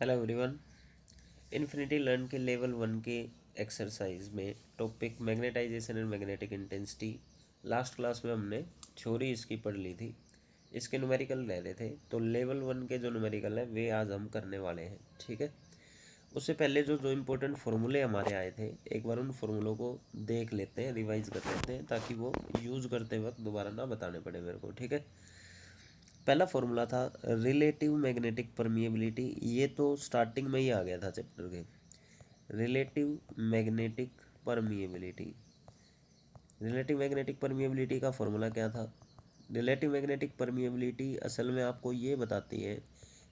Hello everyone. Infinity learn के level 1 के exercise में topic magnetization and magnetic intensity, last class में हमने थ्योरी इसकी पढ़ ली थी। इसके न्यूमेरिकल रह रहे थे, तो लेवल 1 के जो न्यूमेरिकल है वे आज हम करने वाले हैं। ठीक है, उससे पहले जो जो इम्पोर्टेंट फार्मूले हमारे आए थे, एक बार उन फार्मूलों को देख लेते हैं, रिवाइज कर लेते हैं, ताकि वो यूज़ करते वक्त दोबारा ना बताने पड़े मेरे को। ठीक है, पहला फॉर्मूला था रिलेटिव मैग्नेटिक परमिएबिलिटी। ये तो स्टार्टिंग में ही आ गया था चैप्टर के। Relative magnetic permeability, relative magnetic permeability का फॉर्मूला क्या था? रिलेटिव मैग्नेटिक परमिएबिलिटी असल में आपको ये बताती है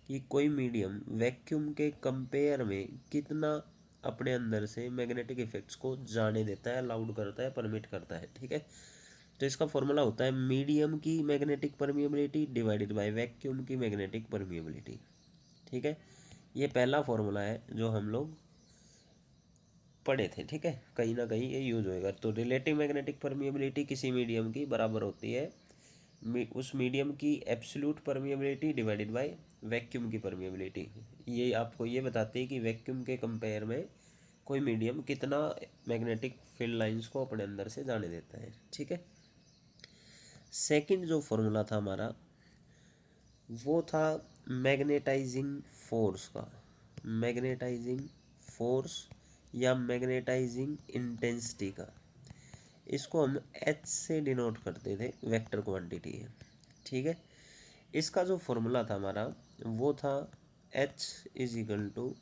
कि कोई मीडियम वैक्यूम के कंपेयर में कितना अपने अंदर से मैग्नेटिक इफेक्ट्स को जाने देता है, अलाउड करता है, परमिट करता है। ठीक है, तो इसका फॉर्मूला होता है मीडियम की magnetic permeability divided by vacuum की मैग्नेटिक परमिएबिलिटी। ठीक है, ये पहला फॉर्मूला है जो हम लोग पढ़े थे। ठीक है, कहीं ना कहीं ये यूज होएगा। तो रिलेटिव मैग्नेटिक परमिएबिलिटी किसी मीडियम की बराबर होती है उस मीडियम की absolute permeability divided by vacuum की परमिएबिलिटी। ये आपको ये बताती है कि वैक्यूम के कंपेयर में कोई मीडियम कितना मैग्नेटिक फील्ड लाइंस को अपने अंदर से जाने देता है। ठीक है, सेकंड जो फॉर्मूला था हमारा वो था मैग्नेटाइजिंग फोर्स का। मैग्नेटाइजिंग फोर्स या मैग्नेटाइजिंग इंटेंसिटी का, इसको हम एच से डिनोट करते थे, वेक्टर क्वांटिटी है। ठीक है, इसका जो फॉर्मूला था हमारा वो था एच इज इक्वल टू,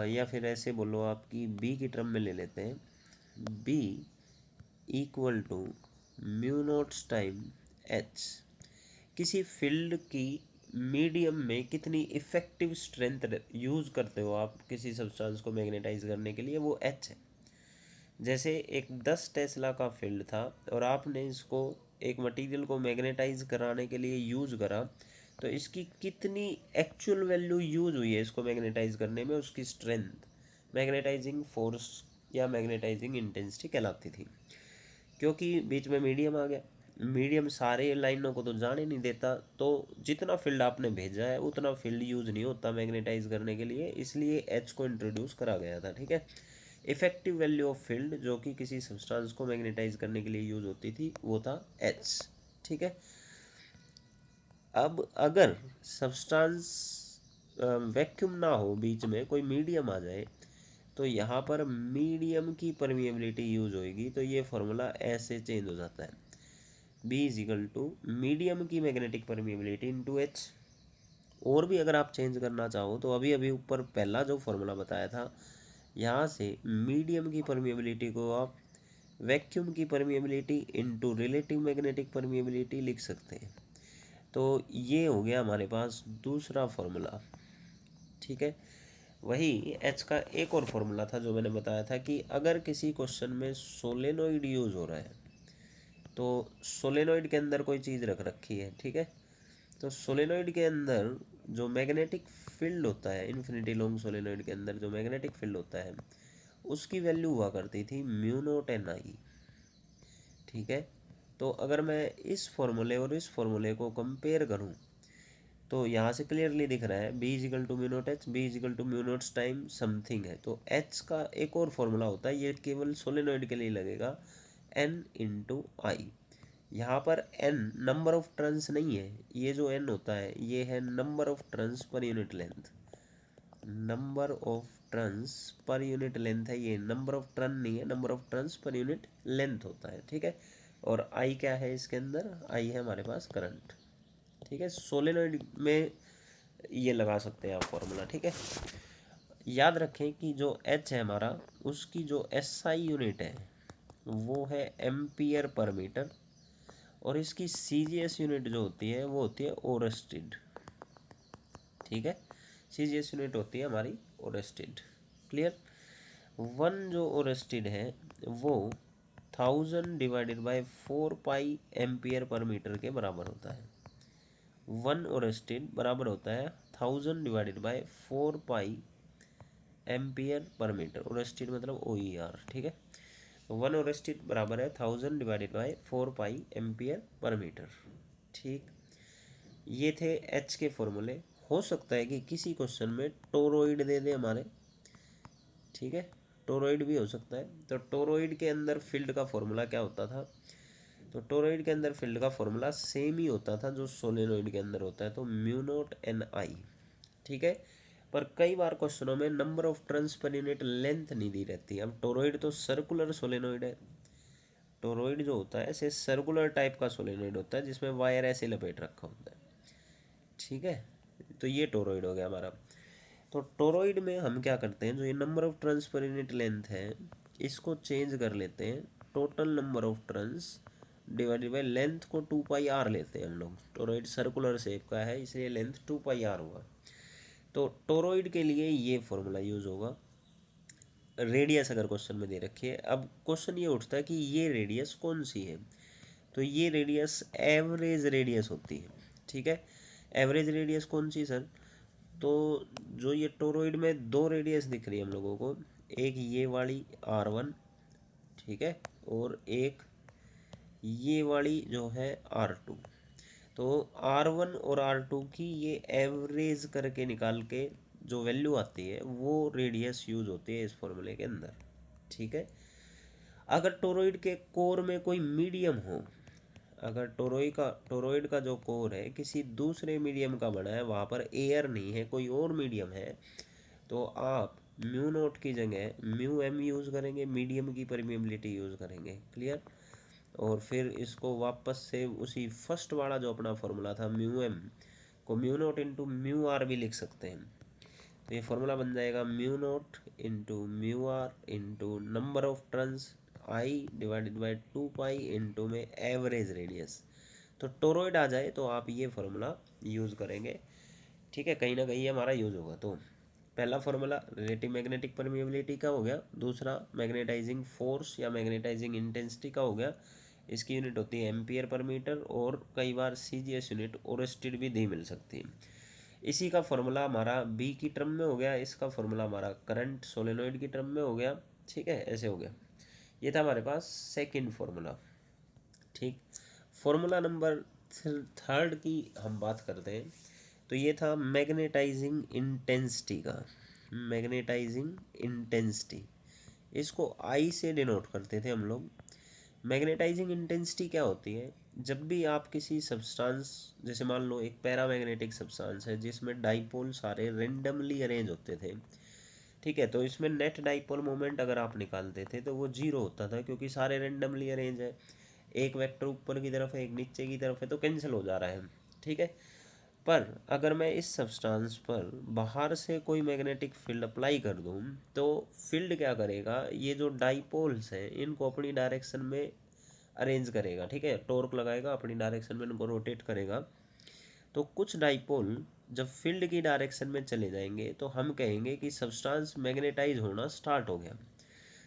या फिर ऐसे बोलो आपकी बी की टर्म में ले लेते हैं, B equal to mu naughts time H. किसी फील्ड की मीडियम में कितनी इफेक्टिव स्ट्रेंथ यूज़ करते हो आप किसी सब्सटेंस को मैग्नेटाइज करने के लिए, वो एच है। जैसे एक 10 टेस्ला का फील्ड था और आपने इसको एक मटेरियल को मैग्नेटाइज कराने के लिए यूज़ करा, तो इसकी कितनी एक्चुअल वैल्यू यूज़ हुई है इसको मैग्नेटाइज करने में, उसकी स्ट्रेंथ मैग्नेटाइजिंग फोर्स या मैग्नेटाइजिंग इंटेंसिटी कहलाती थी। क्योंकि बीच में मीडियम आ गया, मीडियम सारे लाइनों को तो जाने नहीं देता, तो जितना फील्ड आपने भेजा है उतना फील्ड यूज़ नहीं होता मैग्नेटाइज करने के लिए, इसलिए एच को इंट्रोड्यूस करा गया था। ठीक है, इफेक्टिव वैल्यू ऑफ फील्ड जो कि किसी सब्सटेंस को मैग्नेटाइज करने के लिए यूज़ होती थी वो था एच। ठीक है, अब अगर सब्सटेंस वैक्यूम ना हो, बीच में कोई मीडियम आ जाए, तो यहाँ पर मीडियम की परमिएबिलिटी यूज होएगी, तो ये फॉर्मूला ऐसे चेंज हो जाता है, B is equal to medium की मैग्नेटिक परमिएबिलिटी इंटू एच। और भी अगर आप चेंज करना चाहो तो अभी अभी ऊपर पहला जो फॉर्मूला बताया था, यहाँ से मीडियम की परमिएबिलिटी को आप वैक्यूम की permeability into relative magnetic permeability लिख सकते हैं। तो ये हो गया हमारे पास दूसरा फॉर्मूला। ठीक है, वही एच का एक और फॉर्मूला था जो मैंने बताया था कि अगर किसी क्वेश्चन में सोलेनोइड यूज़ हो रहा है, तो सोलेनोइड के अंदर कोई चीज़ रख रखी है। ठीक है, तो सोलेनोइड के अंदर जो मैग्नेटिक फील्ड होता है, इन्फिनिटी लॉन्ग सोलेनोइड के अंदर जो मैग्नेटिक फील्ड होता है, उसकी वैल्यू हुआ करती थी म्यू नोट एन आई। ठीक है, तो अगर मैं इस फॉर्मूले और इस फॉर्मूले को कंपेयर करूं, तो यहाँ से क्लियरली दिख रहा है B is equal to mu naught H, B is equal to mu naughts time something है। तो एच का एक और फॉर्मूला होता है, ये केवल सोलेनोइड के लिए लगेगा, एन इंटू आई। यहाँ पर एन नंबर ऑफ टर्न्स नहीं है, ये जो एन होता है ये है number of turns per unit length. Number of turns per unit length है ये, नंबर ऑफ टर्न नहीं है, number of turns per unit length होता है। ठीक है, और आई क्या है इसके अंदर, आई है हमारे पास करंट। ठीक है, सोलेनोइड में ये लगा सकते हैं आप फॉर्मूला। ठीक है, याद रखें कि जो एच है हमारा, उसकी जो एस आई यूनिट है वो है एम्पियर पर मीटर, और इसकी सी जी एस यूनिट जो होती है वो होती है ओरेस्टिड। ठीक है, सी जी एस यूनिट होती है हमारी ओरेस्टिड। क्लियर? वन जो ओरेस्टिड है वो 1000 divided by 4 pi ampere per metre के बराबर होता है। वन ओरेस्टिड बराबर होता है 1000 divided by 4 pi ampere per metre. ओरेस्टिड मतलब ओ ई आर। ठीक है, वन ओरेस्टिड बराबर है 1000 divided by 4 pi ampere per metre. ठीक, ये थे एच के फॉर्मूले। हो सकता है कि किसी क्वेश्चन में टोरॉइड दे दे हमारे, ठीक है, टोरॉइड भी हो सकता है। तो टोरॉइड के अंदर फील्ड का फॉर्मूला क्या होता था, तो टोरॉइड के अंदर फील्ड का फॉर्मूला सेम ही होता था जो सोलेनोइड के अंदर होता है, तो म्यू नॉट एन आई, ठीक है। पर कई बार क्वेश्चनों में number of turns per unit length नहीं दी रहती। अब टोरॉइड तो सर्कुलर सोलेनोइड है, टोरॉइड जो होता है ऐसे सर्कुलर टाइप का सोलेनोइड होता है जिसमें वायर ऐसे लपेट रखा होता है, ठीक है। तो ये टोरॉइड हो गया हमारा। तो टोरॉइड में हम क्या करते हैं, जो ये number of turns per unit length है इसको चेंज कर लेते हैं, total number of turns divided by length को 2 पाई आर लेते हैं हम लोग। टोरॉइड सर्कुलर शेप का है इसलिए लेंथ 2 पाई आर होगा। तो टोरॉइड के लिए ये फॉर्मूला यूज होगा। रेडियस अगर क्वेश्चन में दे रखी है, अब क्वेश्चन ये उठता है कि ये रेडियस कौन सी है, तो ये रेडियस एवरेज रेडियस होती है, ठीक है। एवरेज रेडियस कौन सी सर, तो जो ये टोरॉइड में दो रेडियस दिख रही है हम लोगों को, एक ये वाली R1, ठीक है, और एक ये वाली जो है R2। तो R1 और R2 की ये एवरेज करके निकाल के जो वैल्यू आती है वो रेडियस यूज होती है इस फॉर्मूले के अंदर, ठीक है। अगर टोरॉइड के कोर में कोई मीडियम हो, अगर टोरॉइड का जो कोर है किसी दूसरे मीडियम का बना है, वहाँ पर एयर नहीं है कोई और मीडियम है, तो आप म्यू नोट की जगह म्यू एम यूज़ करेंगे, मीडियम की परमिएबिलिटी यूज़ करेंगे, क्लियर। और फिर इसको वापस से उसी फर्स्ट वाला जो अपना फॉर्मूला था म्यू एम को mu naught into mu R भी लिख सकते हैं। तो ये फॉर्मूला बन जाएगा mu naught into mu R into number of turns I divided by 2 pi into में एवरेज रेडियस। तो टोरॉइड आ जाए तो आप ये फॉर्मूला यूज़ करेंगे, ठीक है, कहीं ना कहीं हमारा यूज़ होगा। तो पहला फॉर्मूला रिलेटिव मैग्नेटिक परमिएबिलिटी का हो गया, दूसरा मैग्नेटाइजिंग फोर्स या मैग्नेटाइजिंग इंटेंसिटी का हो गया, इसकी यूनिट होती है एम्पियर पर मीटर, और कई बार सीजीएस यूनिट ओरेस्टेड भी दी मिल सकती है। इसी का फॉर्मूला हमारा बी की टर्म में हो गया, इसका फॉर्मूला हमारा करंट सोलेनोइड की टर्म में हो गया, ठीक है, ऐसे हो गया। ये था हमारे पास सेकंड फॉर्मूला, ठीक। फॉर्मूला नंबर थर्ड की हम बात करते हैं, तो ये था मैग्नेटाइजिंग इंटेंसिटी का। मैग्नेटाइजिंग इंटेंसिटी, इसको आई से डिनोट करते थे हम लोग। मैग्नेटाइजिंग इंटेंसिटी क्या होती है, जब भी आप किसी सब्सटेंस, जैसे मान लो एक पैरामैग्नेटिक सब्सटेंस है जिसमें डाइपोल सारे रेंडमली अरेंज होते थे, ठीक है, तो इसमें नेट डाइपोल मोमेंट अगर आप निकालते थे तो वो जीरो होता था क्योंकि सारे रेंडमली अरेंज है, एक वेक्टर ऊपर की तरफ है एक नीचे की तरफ है तो कैंसिल हो जा रहा है, ठीक है। पर अगर मैं इस सब्सटेंस पर बाहर से कोई मैग्नेटिक फील्ड अप्लाई कर दूं तो फील्ड क्या करेगा, ये जो डाइपोल्स हैं इनको अपनी डायरेक्शन में अरेंज करेगा, ठीक है, टॉर्क लगाएगा अपनी डायरेक्शन में इनको रोटेट करेगा। तो कुछ डाइपोल जब फील्ड की डायरेक्शन में चले जाएंगे तो हम कहेंगे कि सब्सटेंस मैग्नेटाइज होना स्टार्ट हो गया।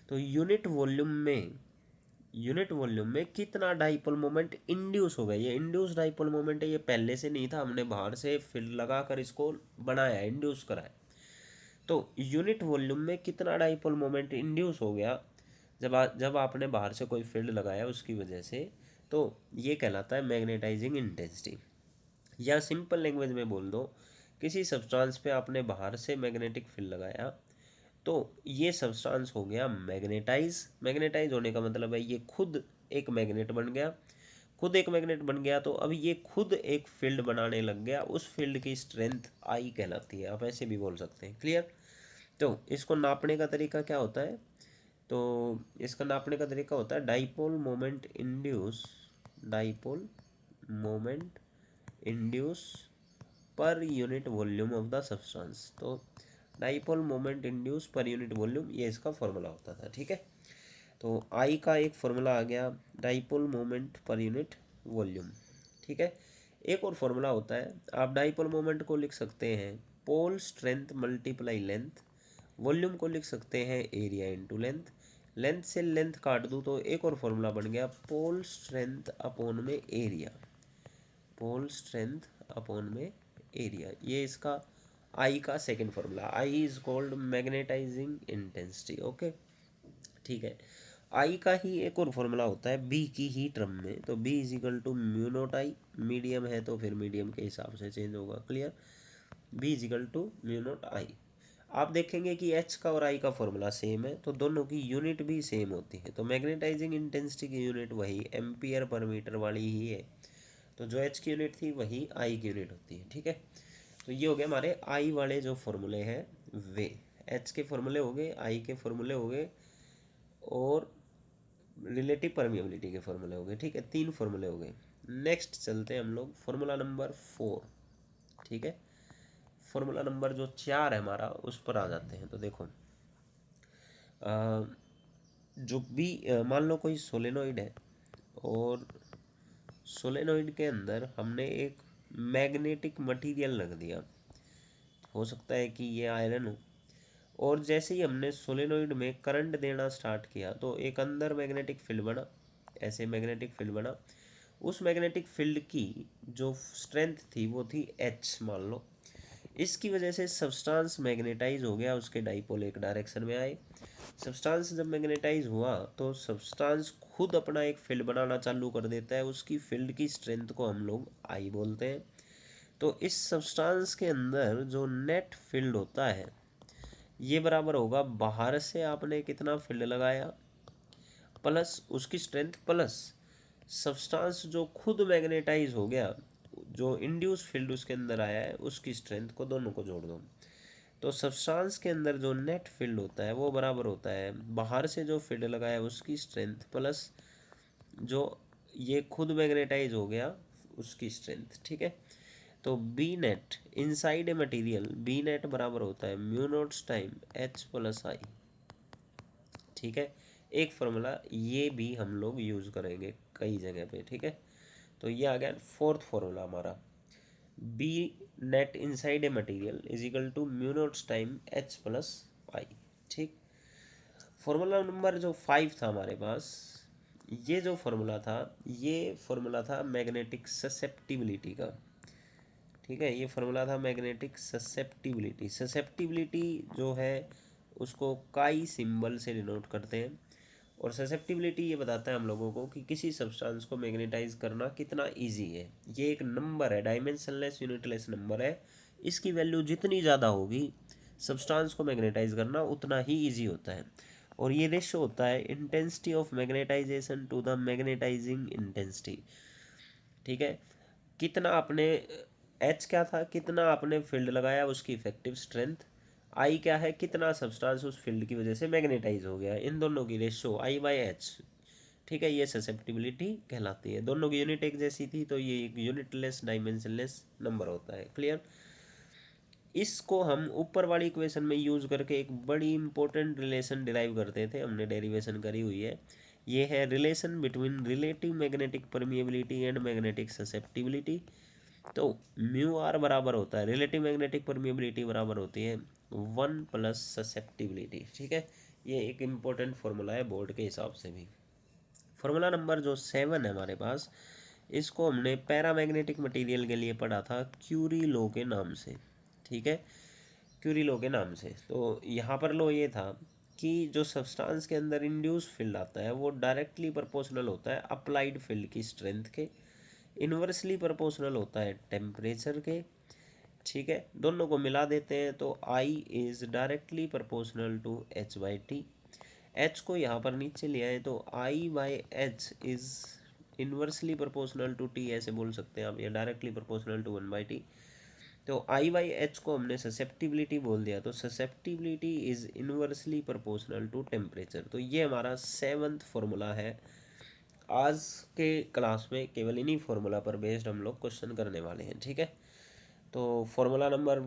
तो यूनिट वॉल्यूम में कितना डाइपोल मोमेंट इंड्यूस हो गया, ये इंड्यूस डाइपोल मोमेंट है, ये पहले से नहीं था, हमने बाहर से फील्ड लगाकर इसको बनाया, इंड्यूस कराया। तो यूनिट वॉल्यूम में कितना डाइपोल मोमेंट इंड्यूस हो गया जब आपने बाहर से कोई फील्ड लगाया उसकी वजह से, तो ये कहलाता है मैग्नेटाइजिंग इंटेंसिटी। या सिंपल लैंग्वेज में बोल दो, किसी सब्सटेंस पे आपने बाहर से मैग्नेटिक फील्ड लगाया तो ये सब्सटेंस हो गया मैग्नेटाइज होने का मतलब है ये खुद एक मैग्नेट बन गया, खुद एक मैग्नेट बन गया, तो अब ये खुद एक फील्ड बनाने लग गया, उस फील्ड की स्ट्रेंथ आई कहलाती है, आप ऐसे भी बोल सकते हैं, क्लियर। तो इसको नापने का तरीका क्या होता है, तो इसका नापने का तरीका होता है dipole moment induce per unit volume of the substance. तो dipole moment induce per unit volume, ये इसका फॉर्मूला होता था, ठीक है। तो आई का एक फॉर्मूला आ गया डाइपोल मोमेंट पर यूनिट वॉल्यूम, ठीक है। एक और फॉर्मूला होता है, आप डाइपोल मोमेंट को लिख सकते हैं pole strength multiply length, volume को लिख सकते हैं एरिया इंटू लेंथ, लेंथ से लेंथ काट दूँ तो एक और फॉर्मूला बन गया पोल स्ट्रेंथ अपॉन में एरिया, पोल स्ट्रेंथ अपॉन में एरिया, ये इसका आई का second formula. I is called magnetising intensity, okay, ठीक है। आई का ही एक और फॉर्मूला होता है बी की ही टर्म में, तो B is equal to mu naught I, medium है तो फिर मीडियम के हिसाब से चेंज होगा, clear. B is equal to mu naught I. आप देखेंगे कि एच का और आई का फॉर्मूला सेम है, तो दोनों की यूनिट भी सेम होती है। तो मैग्नेटाइजिंग इंटेंसिटी की यूनिट वही एम्पियर पर मीटर वाली ही है, तो जो एच की यूनिट थी वही आई की यूनिट होती है। ठीक है, तो ये हो गए हमारे आई वाले जो फॉर्मूले हैं वे, एच के फॉर्मूले हो गए, आई के फॉर्मूले हो गए, और रिलेटिव परमिएबिलिटी के फॉर्मूले हो गए। ठीक है, 3 फॉर्मूले हो गए। नेक्स्ट चलते हैं हम लोग फॉर्मूला नंबर 4। ठीक है, फॉर्मूला नंबर जो 4 है हमारा, उस पर आ जाते हैं। तो देखो जो भी मान लो कोई सोलेनोइड है, और सोलेनोइड के अंदर हमने एक मैग्नेटिक मटेरियल रख दिया, हो सकता है कि ये आयरन हो, और जैसे ही हमने सोलेनोइड में करंट देना स्टार्ट किया तो एक अंदर मैग्नेटिक फील्ड बना, ऐसे मैग्नेटिक फील्ड बना। उस मैग्नेटिक फील्ड की जो स्ट्रेंथ थी वो थी एच मान लो। इसकी वजह से सब्सटेंस मैग्नेटाइज हो गया, उसके डाइपोल एक डायरेक्शन में आए। सब्सटेंस जब मैग्नेटाइज हुआ तो सब्सटेंस खुद अपना एक फील्ड बनाना चालू कर देता है, उसकी फील्ड की स्ट्रेंथ को हम लोग आई बोलते हैं। तो इस सब्सटेंस के अंदर जो नेट फील्ड होता है ये बराबर होगा बाहर से आपने कितना फील्ड लगाया प्लस उसकी स्ट्रेंथ प्लस सब्सटेंस जो खुद मैग्नेटाइज हो गया, जो इंड्यूस फील्ड उसके अंदर आया है उसकी स्ट्रेंथ को, दोनों को जोड़ दो। तो सब्सटेंस के अंदर जो नेट फील्ड होता है वो बराबर होता है बाहर से जो फील्ड लगाया है उसकी स्ट्रेंथ प्लस जो ये खुद मैग्नेटाइज हो गया उसकी स्ट्रेंथ। ठीक है, तो B net inside a material, B net बराबर होता है mu naughts time H plus I. ठीक है, एक फॉर्मूला ये भी हम लोग यूज़ करेंगे कई जगह पे। ठीक है, तो ये आ गया 4th फॉर्मूला हमारा, B net inside a material is equal to mu naughts time H plus I. ठीक, फॉर्मूला नंबर जो 5 था हमारे पास, ये जो फॉर्मूला था ये फॉर्मूला था मैग्नेटिक ससेप्टिबिलिटी का। ठीक है, ये फॉर्मूला था मैग्नेटिक ससेप्टिबिलिटी। ससेप्टिबिलिटी जो है उसको काई सिंबल से डिनोट करते हैं, और ससेप्टिबिलिटी ये बताता है हम लोगों को कि किसी सब्सटेंस को मैग्नेटाइज करना कितना इजी है। ये एक नंबर है, डायमेंशनलेस यूनिटलेस नंबर है, इसकी वैल्यू जितनी ज़्यादा होगी सब्सटेंस को मैग्नेटाइज करना उतना ही इजी होता है। और ये रेशो होता है intensity of magnetisation to the magnetising intensity. ठीक है, कितना आपने, एच क्या था, कितना आपने फील्ड लगाया उसकी इफेक्टिव स्ट्रेंथ, आई क्या है, कितना सब्सटेंस उस फील्ड की वजह से मैग्नेटाइज हो गया, इन दोनों की रेशो आई बाई एच। ठीक है, ये ससेप्टिबिलिटी कहलाती है। दोनों की यूनिट एक जैसी थी तो ये एक यूनिटलेस डायमेंशनलेस नंबर होता है। क्लियर, इसको हम ऊपर वाली इक्वेशन में यूज करके एक बड़ी इंपॉर्टेंट रिलेशन डिराइव करते थे, हमने डेरिवेशन करी हुई है। ये है relation between relative magnetic permeability and magnetic susceptibility. तो म्यू आर बराबर होता है, रिलेटिव मैग्नेटिक परमिएबिलिटी बराबर होती है 1 प्लस ससेप्टिबिलिटी। ठीक है, ये एक इम्पोर्टेंट फॉर्मूला है बोर्ड के हिसाब से भी। फॉर्मूला नंबर जो 7 है हमारे पास, इसको हमने पैरामैग्नेटिक मटेरियल के लिए पढ़ा था क्यूरी लॉ के नाम से। ठीक है, क्यूरी लॉ के नाम से। तो यहाँ पर लॉ ये था कि जो सब्सटेंस के अंदर इंड्यूस फील्ड आता है वो डायरेक्टली प्रोपोर्शनल होता है अप्लाइड फील्ड की स्ट्रेंथ के, इन्वर्सली प्रोपोर्शनल होता है टेम्परेचर के। ठीक है, दोनों को मिला देते हैं तो I is directly proportional to H by T. H को यहाँ पर नीचे लिया है तो I by H is inversely proportional to T, ऐसे बोल सकते हैं आप, या डायरेक्टली प्रोपोर्शनल टू 1/t। तो आई बाई एच को हमने ससेप्टिबिलिटी बोल दिया, तो susceptibility is inversely proportional to temperature. तो ये हमारा 7th फॉर्मूला है। आज के क्लास में केवल इन्हीं फॉर्मूला पर बेस्ड हम लोग क्वेश्चन करने वाले हैं। ठीक है, तो फॉर्मूला नंबर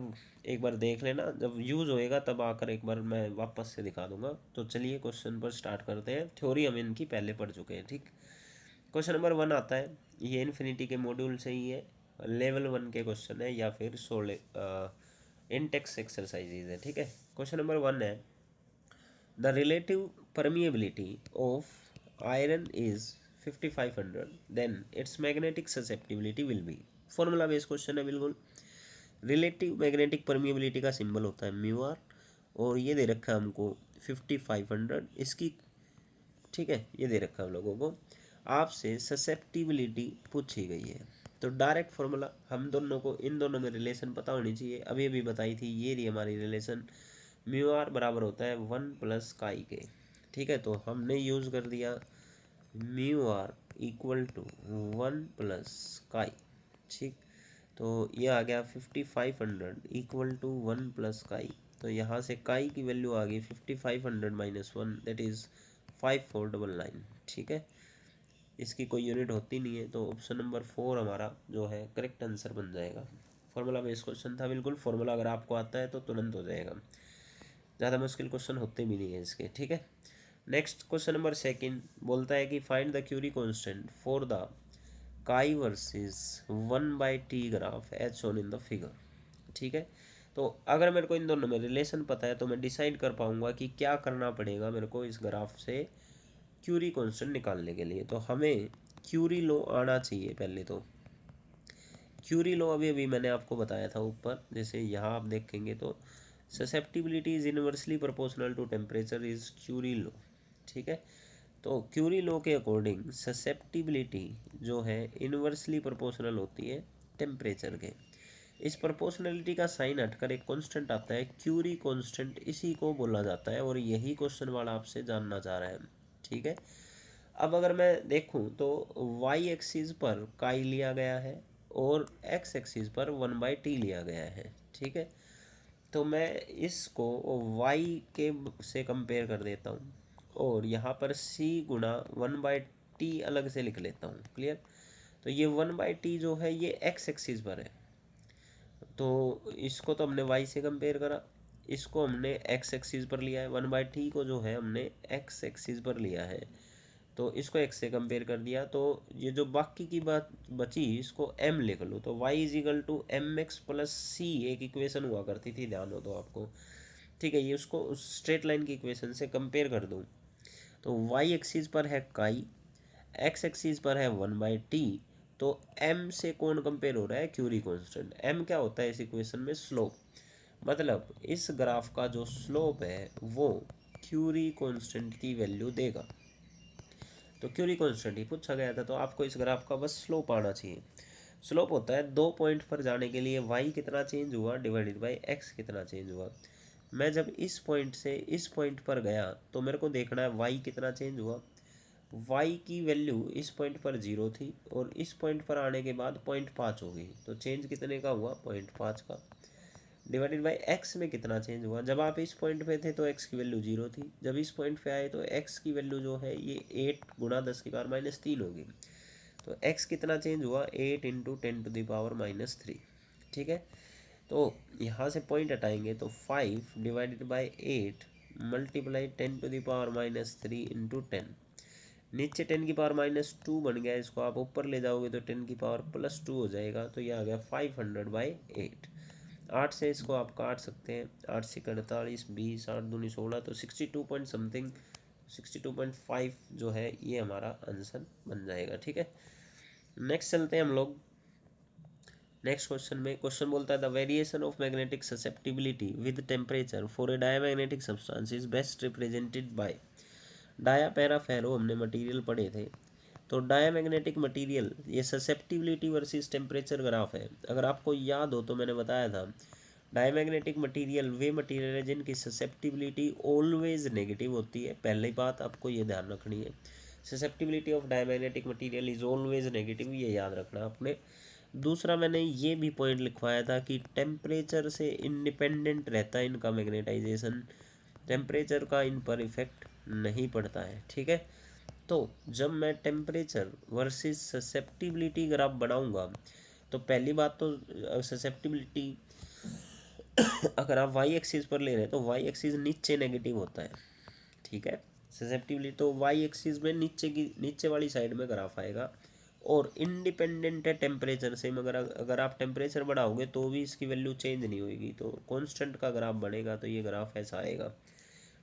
एक बार देख लेना, जब यूज़ होएगा तब आकर एक बार मैं वापस से दिखा दूंगा। तो चलिए क्वेश्चन पर स्टार्ट करते हैं, थ्योरी हम इनकी पहले पढ़ चुके हैं। ठीक, क्वेश्चन नंबर 1 आता है, ये इन्फिनिटी के मॉड्यूल से ही है, लेवल 1 के क्वेश्चन है या फिर इंटेक्स एक्सरसाइजेज है। ठीक है, क्वेश्चन नंबर 1 है, the relative permeability of iron is 5500 then its magnetic susceptibility will be. Formula based question है बिल्कुल। रिलेटिव मैग्नेटिक परमिएबिलिटी का सिंबल होता है म्यू आर, और ये दे रखा है हमको 5500 इसकी। ठीक है, ये दे रखा है हम लोगों को। आपसे ससेप्टिबिलिटी पूछी गई है। तो डायरेक्ट फॉर्मूला हम दोनों को, इन दोनों में रिलेशन पता होनी चाहिए, अभी अभी बताई थी, ये रही हमारी रिलेशन, म्यू आर बराबर होता है 1 प्लस काई के। ठीक है, तो हमने यूज़ कर दिया mu R equal to 1 plus chi. ठीक, तो ये आ गया 5500 इक्वल टू 1 प्लस काई। तो यहाँ से काई की वैल्यू आ गई 5500 माइनस 1, दैट इज़ 5499। ठीक है, इसकी कोई यूनिट होती नहीं है, तो ऑप्शन नंबर 4 हमारा जो है करेक्ट आंसर बन जाएगा। फॉर्मूला बेस्ड क्वेश्चन था बिल्कुल, फॉर्मूला अगर आपको आता है तो तुरंत हो जाएगा, ज़्यादा मुश्किल क्वेश्चन होते भी नहीं है इसके। ठीक है, नेक्स्ट क्वेश्चन नंबर सेकंड बोलता है कि find the Curie constant for the chi versus 1/t graph as shown in the figure. ठीक है, तो अगर मेरे को इन दोनों में रिलेशन पता है तो मैं डिसाइड कर पाऊंगा कि क्या करना पड़ेगा मेरे को इस ग्राफ से क्यूरी कांस्टेंट निकालने के लिए। तो हमें क्यूरी लॉ आना चाहिए पहले। तो क्यूरी लॉ अभी अभी मैंने आपको बताया था ऊपर, जैसे यहाँ आप देखेंगे तो susceptibility is inversely proportional to temperature is Curie law. ठीक है, तो क्यूरी लॉ के अकॉर्डिंग ससेप्टिबिलिटी जो है इनवर्सली प्रोपोर्शनल होती है टेम्परेचर के। इस प्रोपोर्शनलिटी का साइन हटकर एक कांस्टेंट आता है क्यूरी कांस्टेंट, इसी को बोला जाता है, और यही क्वेश्चन वाला आपसे जानना चाह रहा है। ठीक है, अब अगर मैं देखूं तो वाई एक्सिस पर काई लिया गया है और एक्स एक्सिस पर 1/t लिया गया है। ठीक है, तो मैं इसको वाई के से कंपेयर कर देता हूँ और यहाँ पर c गुणा 1/t अलग से लिख लेता हूँ। क्लियर, तो ये 1/t जो है ये एक्स एक्सिस पर है, तो इसको तो हमने वाई से कंपेयर करा, इसको हमने एक्स एक्सिस पर लिया है, 1/t को जो है हमने एक्स एक्सिस पर लिया है, तो इसको एक्स से कंपेयर कर दिया। तो ये जो बाकी की बात बची इसको m लिख लो, तो y is equal to M X plus C एक इक्वेशन हुआ करती थी, ध्यान हो तो आपको। ठीक है, ये उसको उस स्ट्रेट लाइन की इक्वेशन से कंपेयर कर दूँ, तो y एक्सिस पर है काई, x एक्सिस पर है 1/t, तो m से कौन कंपेयर हो रहा है, क्यूरी कांस्टेंट। m क्या होता है इस इक्वेशन में, स्लोप, मतलब इस ग्राफ का जो स्लोप है वो क्यूरी कांस्टेंट की वैल्यू देगा। तो क्यूरी कांस्टेंट ही पूछा गया था, तो आपको इस ग्राफ का बस स्लोप आना चाहिए। स्लोप होता है 2 पॉइंट पर जाने के लिए y कितना चेंज हुआ डिवाइडेड बाई x कितना चेंज हुआ। मैं जब इस पॉइंट से इस पॉइंट पर गया तो मेरे को देखना है y कितना चेंज हुआ। y की वैल्यू इस पॉइंट पर 0 थी और इस पॉइंट पर आने के बाद 0.5 हो गई, तो चेंज कितने का हुआ, 0.5 का, डिवाइडेड बाई एक्स में कितना चेंज हुआ। जब आप इस पॉइंट पे थे तो एक्स की वैल्यू 0 थी, जब इस पॉइंट पे आए तो एक्स की वैल्यू जो है ये 8 गुणा 10⁻³ होगी। तो एक्स कितना चेंज हुआ, 8 इंटू 10⁻³ ठीक है, तो यहाँ से पॉइंट हटाएंगे तो 5 डिवाइडेड बाई 8 मल्टीप्लाई 10⁻³ इंटू 10, नीचे 10⁻² बन गया, इसको आप ऊपर ले जाओगे तो 10⁻+2 हो जाएगा, तो ये आ गया 500/8। 8 से इसको आप काट सकते हैं, 8 से 48, 20, 8 दूनी 16, तो 62 पॉइंट समथिंग, 62.5 जो है ये हमारा आंसर बन जाएगा। ठीक है, नेक्स्ट चलते हैं हम लोग नेक्स्ट क्वेश्चन में। क्वेश्चन बोलता है the variation of magnetic susceptibility with temperature for a diamagnetic substance is best represented by. Dia para ferro हमने मटेरियल पढ़े थे, तो डायामैग्नेटिक मटेरियल ये ससेप्टिबिलिटी वर्सेस टेम्परेचर ग्राफ है। अगर आपको याद हो तो मैंने बताया था डायमैग्नेटिक मटेरियल वे मटेरियल है जिनकी ससेप्टिबिलिटी ऑलवेज नेगेटिव होती है। पहली बात आपको ये ध्यान रखनी है, susceptibility of diamagnetic material is always negative, ये याद रखना आपने। दूसरा मैंने ये भी पॉइंट लिखवाया था कि टेम्परेचर से इंडिपेंडेंट रहता है इनका मैग्नेटाइजेशन, टेम्परेचर का इन पर इफेक्ट नहीं पड़ता है। ठीक है, तो जब मैं टेम्परेचर वर्सेस ससेप्टिबिलिटी ग्राफ बनाऊंगा तो पहली बात तो ससेप्टिबिलिटी अगर आप वाई एक्सिस पर ले रहे हैं तो वाई एक्सिस नीचे नेगेटिव होता है। ठीक है, ससेप्टिबिलिटी तो वाई एक्सिस में नीचे वाली साइड में ग्राफ आएगा और इंडिपेंडेंट है टेम्परेचर से, मगर अगर आप टेम्परेचर बढ़ाओगे तो भी इसकी वैल्यू चेंज नहीं होगी, तो कांस्टेंट का ग्राफ बनेगा, तो ये ग्राफ ऐसा आएगा।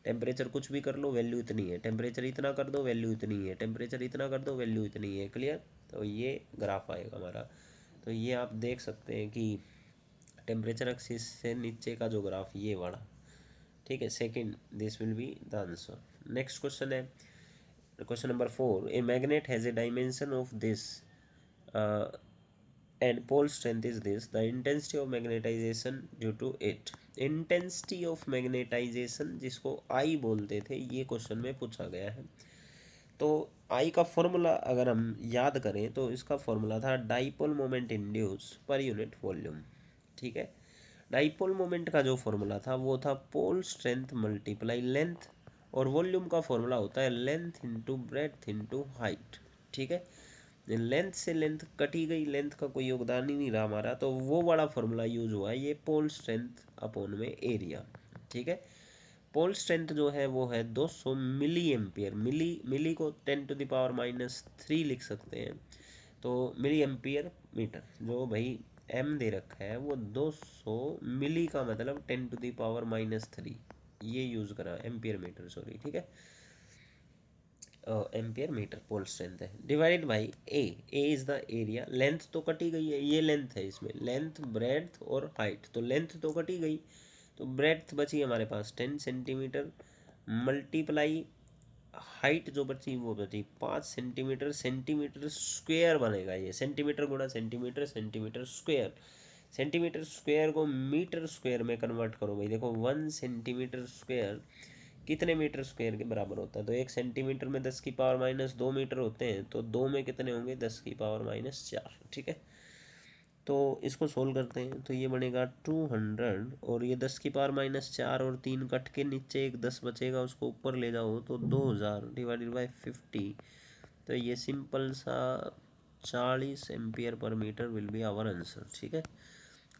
टेम्परेचर कुछ भी कर लो वैल्यू इतनी है, टेम्परेचर इतना कर दो वैल्यू इतनी है, टेम्परेचर इतना कर दो वैल्यू इतनी है। क्लियर, तो ये ग्राफ आएगा हमारा। तो ये आप देख सकते हैं कि टेम्परेचर एक्सिस से नीचे का जो ग्राफ ये वाला। ठीक है, second this will be the answer. Next question है question number 4, a magnet has a dimension of this and pole strength is this, the intensity of magnetization due to it. intensity of magnetization जिसको I बोलते थे, ये question में पूछा गया है। तो I का फॉर्मूला अगर हम याद करें तो इसका फॉर्मूला था dipole moment induce per unit volume. ठीक है, डाइपोल मोमेंट का जो फॉर्मूला था वो था पोल स्ट्रेंथ मल्टीप्लाई लेंथ, और वॉल्यूम का फॉर्मूला होता है length into breadth into height. ठीक है, लेंथ से लेंथ कटी गई, लेंथ का कोई योगदान ही नहीं रहा हमारा, तो वो वाला फॉर्मूला यूज हुआ, ये पोल स्ट्रेंथ अपॉन में एरिया। ठीक है, पोल स्ट्रेंथ जो है वो है 200 मिली एम्पियर। मिली को 10⁻³ लिख सकते हैं, तो मिली एम्पियर मीटर जो भाई एम दे रखा है वो 200 मिली का मतलब 10⁻³ ये यूज़ करा, एम्पियर मीटर सॉरी। ठीक है, एम्पियर मीटर पोल स्ट्रेंथ है, divided by A is the area. Length तो कटी गई है, ये लेंथ है, इसमें लेंथ ब्रेड्थ और हाइट, तो लेंथ तो कटी गई तो ब्रेड्थ बची हमारे पास 10 सेंटीमीटर, मल्टीप्लाई हाइट जो बची वो बची 5 सेंटीमीटर। सेंटीमीटर स्क्वायर बनेगा ये, सेंटीमीटर गुणा centimetre, centimetre square. Centimetre square को मीटर स्क्वायर में कन्वर्ट करो भाई, देखो 1 सेंटीमीटर स्क्वायर कितने मीटर स्क्वायर के बराबर होता है, तो 1 सेंटीमीटर में 10⁻² मीटर होते हैं, तो 2 में कितने होंगे 10⁻⁴। ठीक है, तो इसको सोल्व करते हैं तो ये बनेगा 200, और ये 10⁻⁴ और 3 कट के नीचे एक 10 बचेगा, उसको ऊपर ले जाओ तो 2000 डिवाइडेड बाई 50, तो ये सिंपल सा 40 ampere per metre will be our answer. ठीक है,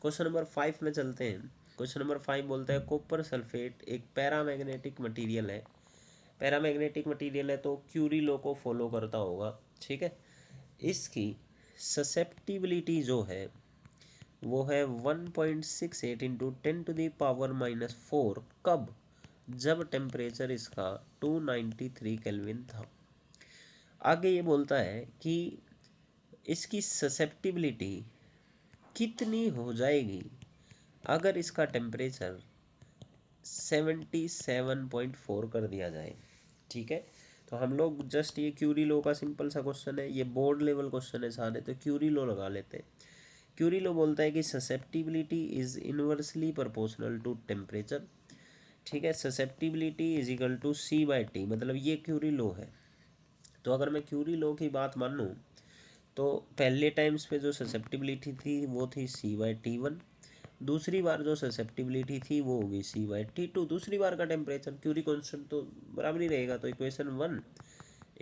क्वेश्चन नंबर 5 में चलते हैं। क्वेश्चन नंबर 5 बोलता है कॉपर सल्फेट एक पैरामैग्नेटिक मटेरियल है। पैरामैग्नेटिक मटेरियल है तो क्यूरी लॉ को फॉलो करता होगा। ठीक है, इसकी ससेप्टिबिलिटी जो है वो है 1.68 इंटू 10⁻⁻⁴। कब? जब टेम्परेचर इसका 293 केल्विन था। आगे ये बोलता है कि इसकी ससेप्टिबिलिटी कितनी हो जाएगी अगर इसका टेम्परेचर 77.4 कर दिया जाए। ठीक है, तो हम लोग जस्ट ये क्यूरी लॉ का सिंपल सा क्वेश्चन है, ये बोर्ड लेवल क्वेश्चन है सारे, तो क्यूरी लॉ लगा लेते हैं। क्यूरी लॉ बोलता है कि susceptibility is inversely proportional to temperature. ठीक है, susceptibility is equal to C/T, मतलब ये क्यूरी लॉ है। तो अगर मैं क्यूरी लॉ की बात मानूँ तो पहले टाइम्स पे जो ससेप्टिबिलिटी थी वो थी C/T1, दूसरी बार जो ससेप्टिबिलिटी थी वो होगी C/T2, दूसरी बार का टेम्परेचर क्यूरी कांस्टेंट तो बराबर ही रहेगा, तो इक्वेशन 1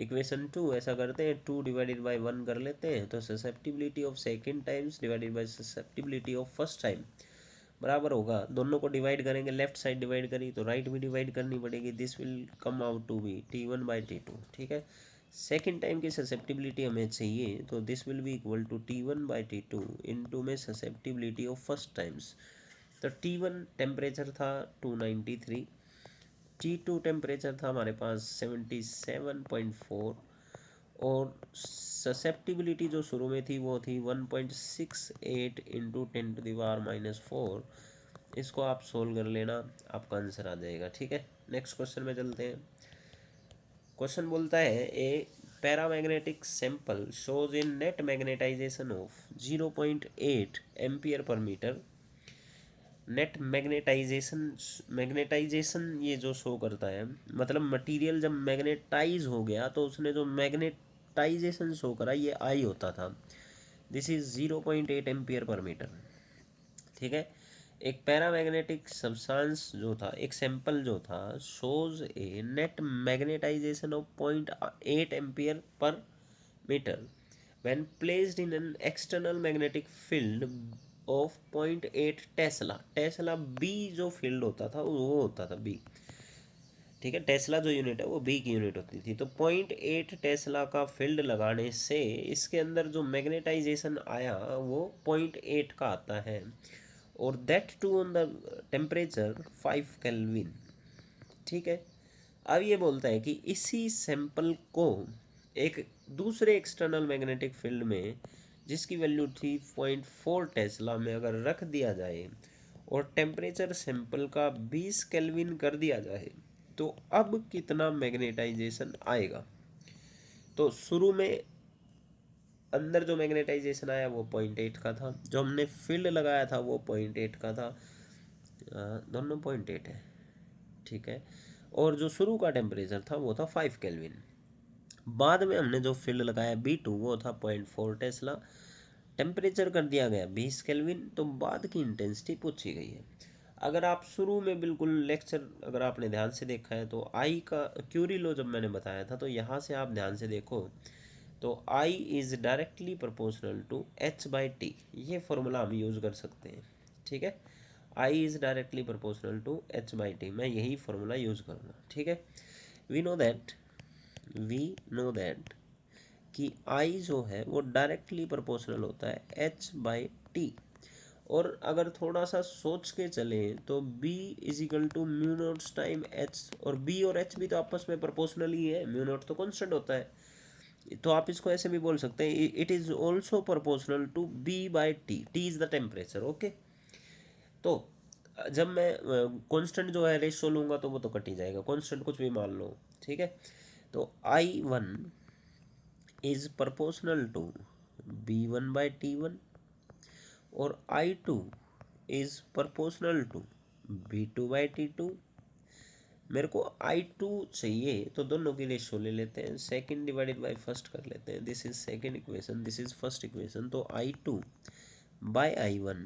इक्वेशन 2 ऐसा करते हैं, 2 डिवाइडेड बाई 1 कर लेते हैं, तो susceptibility of second times divided by susceptibility of first time बराबर होगा, दोनों को डिवाइड करेंगे, लेफ्ट साइड डिवाइड करी तो राइट भी डिवाइड करनी पड़ेगी, this will come out to be T1/T2। ठीक है, सेकेंड टाइम की ससेप्टिबिलिटी हमें चाहिए, तो this will be equal to T1/T2 into में ससेप्टिबिलिटी ऑफ फर्स्ट टाइम्स। तो T1 टेम्परेचर था 293, T2 टेम्परेचर था हमारे पास 77.4, और ससेप्टिबिलिटी जो शुरू में थी वो थी 1.68 इंटू 10⁻⁴। इसको आप सोल्व कर लेना, आपका आंसर आ जाएगा। ठीक है, नेक्स्ट क्वेश्चन में चलते हैं। क्वेश्चन बोलता है a paramagnetic sample shows in net magnetization of 0.8 ampere per metre. Net magnetization ये जो शो करता है, मतलब मटेरियल जब मैग्नेटाइज हो गया तो उसने जो मैग्नेटाइजेशन शो करा ये आई होता था, this is 0.8 ampere per metre. ठीक है, एक पैरामैग्नेटिक सब्सटेंस जो था, एक सैंपल जो था, shows a net magnetization of 0.8 ampere per metre when placed in an external magnetic field of 0.8 tesla. Tesla B जो फील्ड होता था वो होता था बी। ठीक है, टेस्ला जो यूनिट है वो बी की यूनिट होती थी, तो 0.8 टेस्ला का फील्ड लगाने से इसके अंदर जो मैग्नेटाइजेशन आया वो 0.8 का आता है, और that too on the temperature 5 kelvin. ठीक है, अब ये बोलता है कि इसी सैंपल को एक दूसरे एक्सटर्नल मैग्नेटिक फील्ड में जिसकी वैल्यू थी 0.4 टेस्ला में अगर रख दिया जाए और टेम्परेचर सैंपल का 20 केल्विन कर दिया जाए तो अब कितना मैग्नेटाइजेशन आएगा। तो शुरू में अंदर जो मैग्नेटाइजेशन आया वो 0.8 का था, जो हमने फील्ड लगाया था वो 0.8 का था, दोनों 0.8 है, ठीक है। और जो शुरू का टेम्परेचर था वो था 5 केल्विन। बाद में हमने जो फील्ड लगाया B2 वो था 0.4 टेस्ला, टेम्परेचर कर दिया गया 20 केल्विन, तो बाद की इंटेंसिटी पूछी गई है। अगर आप शुरू में बिल्कुल लेक्चर अगर आपने ध्यान से देखा है तो आई का क्यूरी लॉ जब मैंने बताया था, तो यहाँ से आप ध्यान से देखो तो I is directly proportional to H/T, ये फॉर्मूला हम यूज़ कर सकते हैं, ठीक है। I is directly proportional to H/T, मैं यही फॉर्मूला यूज़ करूँगा, ठीक है। वी नो दैट कि आई जो है वो डायरेक्टली प्रोपोर्शनल होता है H/T। और अगर थोड़ा सा सोच के चले तो B is equal to mu naught time H, और B और H भी तो आपस में प्रोपोर्शनल ही है, म्यू नोट तो कांस्टेंट होता है, तो आप इसको ऐसे भी बोल सकते हैं it is also proportional to B/T, T is the temperature, okay. तो जब मैं कांस्टेंट जो है रेशो लूँगा तो वो तो कट ही जाएगा, कांस्टेंट कुछ भी मान लो, ठीक है। तो I1 is proportional to B1/T1 और I2 is proportional to B2/T2। मेरे को I2 चाहिए तो दोनों की रेशो ले लेते हैं, सेकंड डिवाइडेड बाय फर्स्ट कर लेते हैं, this is second equation, this is first equation. तो I2/I1,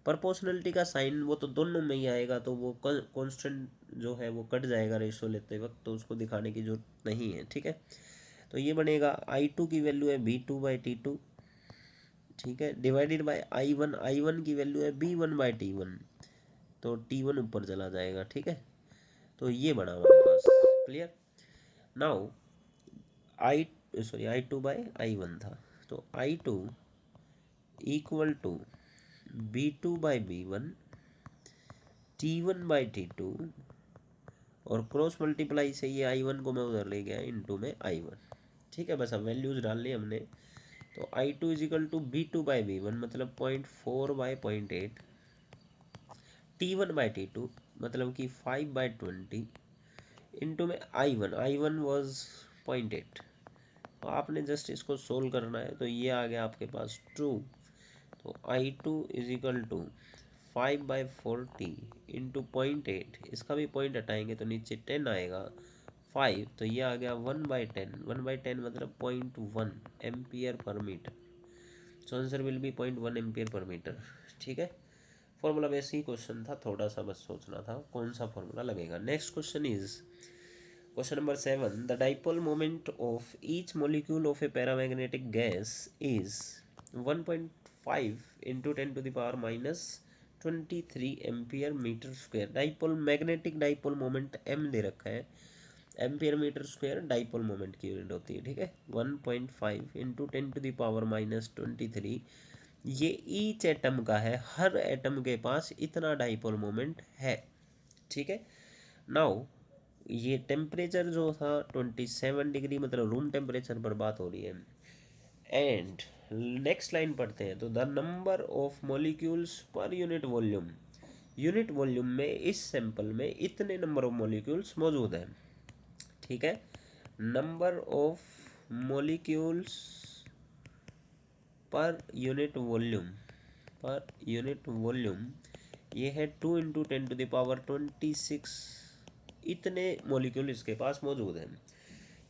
प्रोपोर्शनलिटी का साइन वो तो दोनों में ही आएगा, तो वो कांस्टेंट जो है वो कट जाएगा रेशो लेते वक्त, तो उसको दिखाने की जरूरत नहीं है, ठीक है। तो ये बनेगा I2 की वैल्यू है B2/T2, ठीक है, डिवाइडेड बाय I1 की वैल्यू है B1/T1, तो T1 ऊपर चला जाएगा, ठीक है। तो ये बना हमारे पास, क्लियर। नाउ I2/I1 था, तो I2 equal to B2/B1 T1/T2, और क्रॉस मल्टीप्लाई से ये I1 को मैं उधर ले गया इनटू में I1, ठीक है। बस अब वैल्यूज डाल ली हमने, तो I2 इजिकल टू B2/B1 मतलब 0.4/0.8, T1/T2 मतलब कि 5/20 इनटू में I1 वॉज 0.8। तो आपने जस्ट इसको सोल्व करना है, तो ये आ गया आपके पास 2, तो I2 इजिकल टू 5/40 इंटू 0.8, इसका भी पॉइंट हटाएंगे तो नीचे 10 आएगा, 5, तो ये आ गया 1/10, 1/10 मतलब 0.1 ampere per metre, so answer will be 0.1 ampere per metre, ठीक है। फॉर्मूला बेस ही क्वेश्चन था, थोड़ा सा बस सोचना था कौन सा फॉर्मूला लगेगा। Next question is question number 7, the dipole moment of each molecule of a paramagnetic gas is 1.5 into 10⁻⁻23 ampere metre square. Dipole magnetic dipole moment m दे रखा है, ampere metre square dipole moment की unit होती है, ठीक है। 1.5 into 10⁻⁻23, ये each atom का है, हर एटम के पास इतना डाइपोल मोमेंट है, ठीक है। नाउ ये टेम्परेचर जो था 27 डिग्री, मतलब रूम टेम्परेचर पर बात हो रही है। एंड नेक्स्ट लाइन पढ़ते हैं, तो द नंबर ऑफ मॉलिक्यूल्स पर यूनिट वॉल्यूम में इस सैंपल में इतने नंबर ऑफ मॉलिक्यूल्स मौजूद हैं, ठीक है। नंबर ऑफ मॉलिक्यूल्स पर यूनिट वॉल्यूम ये है 2 इंटू 10⁻26, इतने मॉलिक्यूल इसके पास मौजूद हैं।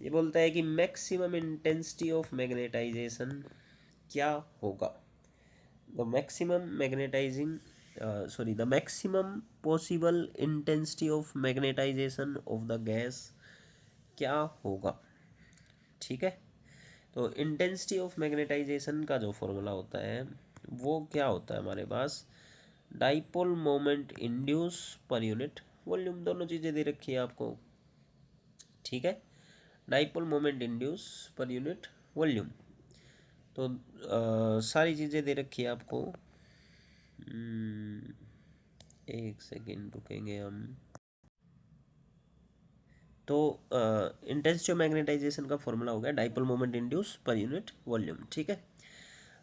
ये बोलता है कि मैक्सिमम इंटेंसिटी ऑफ मैग्नेटाइजेशन क्या होगा, the maximum possible intensity of magnetisation of the gas क्या होगा, ठीक है। तो इंटेंसिटी ऑफ मैग्नेटाइजेशन का जो फॉर्मूला होता है वो क्या होता है हमारे पास, dipole moment induce per unit volume, दोनों चीज़ें दे रखी है आपको, ठीक है। Dipole moment induce per unit volume, तो सारी चीज़ें दे रखी है आपको। एक सेकेंड रुकेंगे हम। तो इंटेंसिटी ऑफ मैग्नेटाइजेशन का फॉर्मूला हो गया dipole moment induce per unit volume, ठीक है।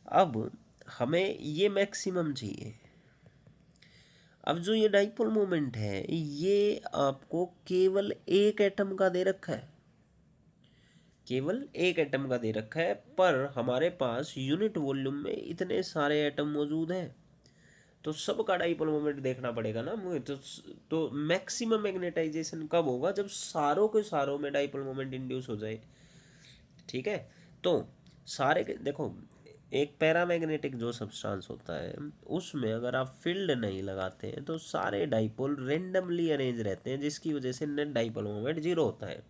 अब हमें ये मैक्सिमम चाहिए। अब जो ये डाइपोल मोमेंट है ये आपको केवल एक एटम का दे रखा है, केवल एक एटम का दे रखा है, पर हमारे पास यूनिट वॉल्यूम में इतने सारे एटम मौजूद हैं, तो सबका डाइपोल मोमेंट देखना पड़ेगा ना मुझे। तो मैक्सिमम मैग्नेटाइजेशन कब होगा? जब सारों के सारों में डाइपोल मोमेंट इंड्यूस हो जाए। ठीक है, तो सारे के देखो, एक पैरामैग्नेटिक जो सब्सटेंस होता है उसमें अगर आप फील्ड नहीं लगाते हैं तो सारे डाइपोल रेंडमली अरेंज रहते हैं, जिसकी वजह से नेट डाइपोल मोमेंट जीरो होता है।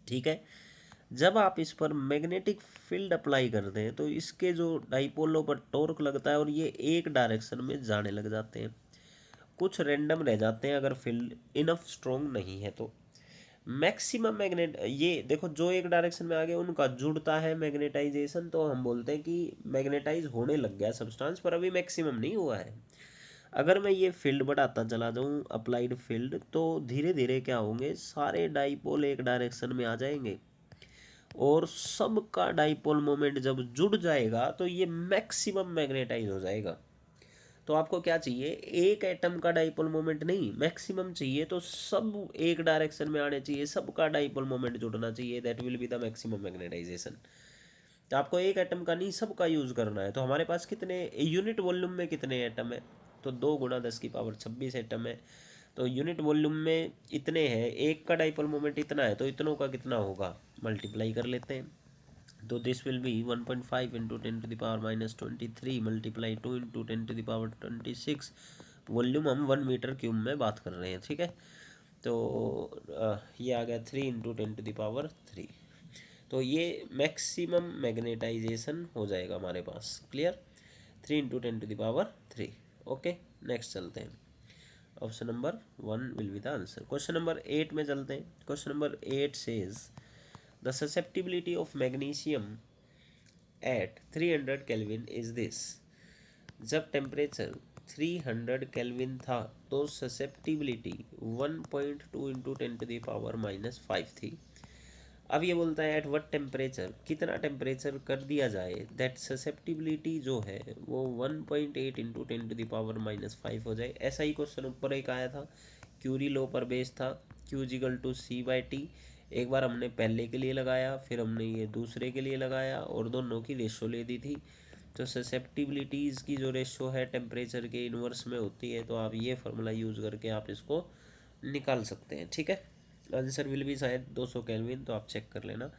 ठीक है, जब आप इस पर मैग्नेटिक फील्ड अप्लाई करते हैं तो इसके जो डाइपोलों पर टॉर्क लगता है और ये एक डायरेक्शन में जाने लग जाते हैं। कुछ रैंडम रह जाते हैं अगर फील्ड इनफ स्ट्रॉन्ग नहीं है तो। मैक्सिमम मैग्नेट, ये देखो जो एक डायरेक्शन में आ गए उनका जुड़ता है मैग्नेटाइजेशन, तो हम बोलते हैं कि मैग्नेटाइज होने लग गया सब्सटेंस, पर अभी मैक्सिमम नहीं हुआ है। अगर मैं ये फील्ड बढ़ाता चला जाऊँ, अप्लाइड फील्ड, तो धीरे धीरे क्या होंगे, सारे डाइपोल एक डायरेक्शन में आ जाएंगे और सबका डाइपोल मोमेंट जब जुड़ जाएगा तो ये मैक्सिमम मैग्नेटाइज हो जाएगा। तो आपको क्या चाहिए? एक एटम का डाइपोल मोमेंट नहीं, मैक्सिमम चाहिए, तो सब एक डायरेक्शन में आने चाहिए, सबका डाइपोल मोमेंट जुड़ना चाहिए, that will be the maximum magnetisation. तो आपको एक एटम का नहीं, सबका यूज़ करना है। तो हमारे पास कितने यूनिट वॉल्यूम में कितने एटम है? तो 2 × 10⁻26 एटम है। तो यूनिट वॉल्यूम में इतने हैं, एक का डाइपोल मोमेंट इतना है, तो इतनों का कितना होगा, मल्टीप्लाई कर लेते हैं। तो this will B 1.5 × 10⁻23 multiply 2 × 10⁻26। Volume हम 1 मीटर क्यूब में बात कर रहे हैं। ठीक है, तो ये आ गया 3 × 10⁻3। तो ये मैक्सिमम मैग्नेटाइजेशन हो जाएगा हमारे पास। क्लियर? 3 × 10⁻3। ओके, नेक्स्ट चलते हैं। Option number 1 will be the answer. Question number 8 में चलते हैं। Question number 8 says the susceptibility of magnesium at 300 kelvin is this. जब टेम्परेचर 300 केल्विन था तो ससेप्टिबिलिटी 1.2 × 10⁻⁻5 थी। अब ये बोलता है एट व्हाट टेम्परेचर, कितना टेम्परेचर कर दिया जाए दैट ससेप्टिबिलिटी जो है वो 1.8 × 10⁻⁻5 हो जाए। ऐसा ही क्वेश्चन ऊपर एक आया था, क्यूरी लॉ पर बेस था, Q = C/T। एक बार हमने पहले के लिए लगाया, फिर हमने ये दूसरे के लिए लगाया और दोनों की रेशो ले दी थी। तो ससेप्टिबिलिटीज़ की जो रेशो है टेम्परेचर के इन्वर्स में होती है, तो आप ये फार्मूला यूज़ करके आप इसको निकाल सकते हैं। ठीक है, आंसर विल भी शायद 200 केल्विन, तो आप चेक कर लेना।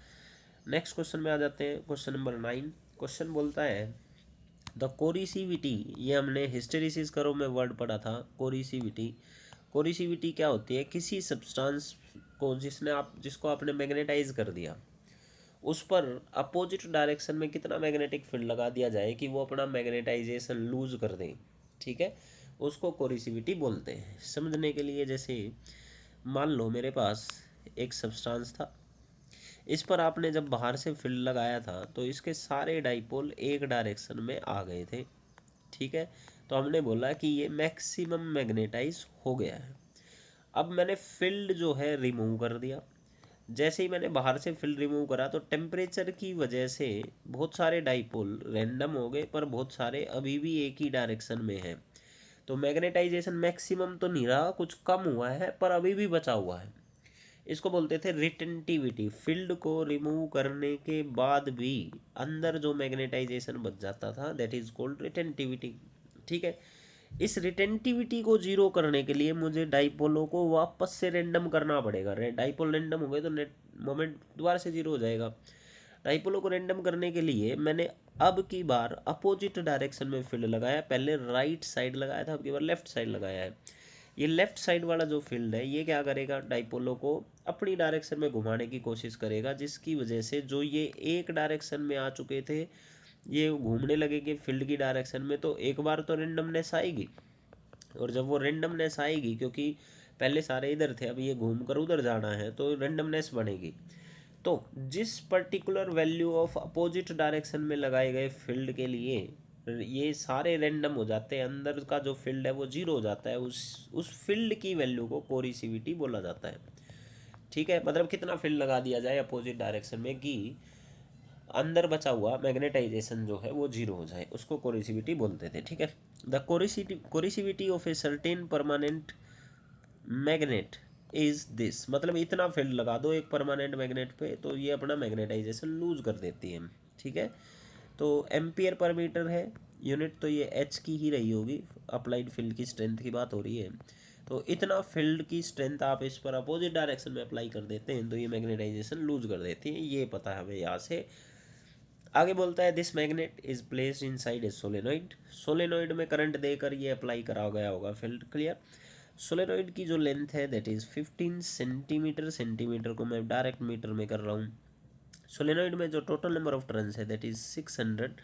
नेक्स्ट क्वेश्चन में आ जाते हैं। Question number 9। क्वेश्चन बोलता है द कोरिसिविटी, ये हमने हिस्टेरिसिस करो में वर्ड पढ़ा था, कोरिसिविटी। कोरिसिविटी क्या होती है? किसी सब्सटेंस को जिसको आपने मैग्नेटाइज कर दिया, उस पर अपोजिट डायरेक्शन में कितना मैग्नेटिक फील्ड लगा दिया जाए कि वो अपना मैग्नेटाइजेशन लूज कर दें। ठीक है, उसको कोरिसिविटी बोलते हैं। समझने के लिए, जैसे मान लो मेरे पास एक सब्सटेंस था, इस पर आपने जब बाहर से फील्ड लगाया था तो इसके सारे डाइपोल एक डायरेक्शन में आ गए थे। ठीक है, तो हमने बोला कि ये मैक्सिमम मैग्नेटाइज हो गया है। अब मैंने फील्ड जो है रिमूव कर दिया। जैसे ही मैंने बाहर से फील्ड रिमूव करा तो टेम्परेचर की वजह से बहुत सारे डाइपोल रैंडम हो गए, पर बहुत सारे अभी भी एक ही डायरेक्शन में हैं। तो मैग्नेटाइजेशन मैक्सिमम तो नहीं रहा, कुछ कम हुआ है, पर अभी भी बचा हुआ है। इसको बोलते थे रिटेंटिविटी। फील्ड को रिमूव करने के बाद भी अंदर जो मैग्नेटाइजेशन बच जाता था, दैट इज कॉल्ड रिटेंटिविटी। ठीक है, इस रिटेंटिविटी को जीरो करने के लिए मुझे डाइपोलों को वापस से रेंडम करना पड़ेगा। डाइपोल रेंडम हो गए तो नेट मोमेंट दोबारा से जीरो हो जाएगा। डाइपोलों को रेंडम करने के लिए मैंने अब की बार अपोजिट डायरेक्शन में फील्ड लगाया। पहले राइट साइड लगाया था, अब की बार लेफ्ट साइड लगाया है। ये लेफ्ट साइड वाला जो फील्ड है ये क्या करेगा, डाइपोलों को अपनी डायरेक्शन में घुमाने की कोशिश करेगा, जिसकी वजह से जो ये एक डायरेक्शन में आ चुके थे ये घूमने लगेंगे फील्ड की डायरेक्शन में। तो एक बार तो रेंडमनेस आएगी, और जब वो रेंडमनेस आएगी, क्योंकि पहले सारे इधर थे अब ये घूम कर उधर जाना है, तो रेंडमनेस बनेगी। तो जिस particular value of opposite direction में लगाए गए फील्ड के लिए ये सारे रेंडम हो जाते हैं, अंदर का जो फील्ड है वो जीरो हो जाता है, उस फील्ड की वैल्यू को कोरिसिविटी बोला जाता है। ठीक है, मतलब कितना फील्ड लगा दिया जाए अपोजिट डायरेक्शन में कि अंदर बचा हुआ मैग्नेटाइजेशन जो है वो जीरो हो जाए, उसको कोरिसिविटी बोलते थे। ठीक है, the coercivity of a certain permanent magnet is this, मतलब इतना फील्ड लगा दो एक परमानेंट मैग्नेट पे तो ये अपना मैग्नेटाइजेशन लूज कर देती है। ठीक है, तो एम्पियर पर मीटर है यूनिट, तो ये एच की ही रही होगी, अप्लाइड फील्ड की स्ट्रेंथ की बात हो रही है। तो इतना फील्ड की स्ट्रेंथ आप इस पर अपोजिट डायरेक्शन में अप्लाई कर देते हैं तो ये मैग्नेटाइजेशन लूज कर देती है, ये पता है हमें यहाँ से। आगे बोलता है this magnet is placed inside a solenoid, solenoid में करंट देकर ये अप्लाई करा गया होगा फील्ड। क्लियर। सोलेनोइड की जो लेंथ है दैट इज 15 सेंटीमीटर, सेंटीमीटर को मैं डायरेक्ट मीटर में कर रहा हूँ। सोलेनोइड में जो टोटल नंबर ऑफ टर्न्स है दैट इज 600।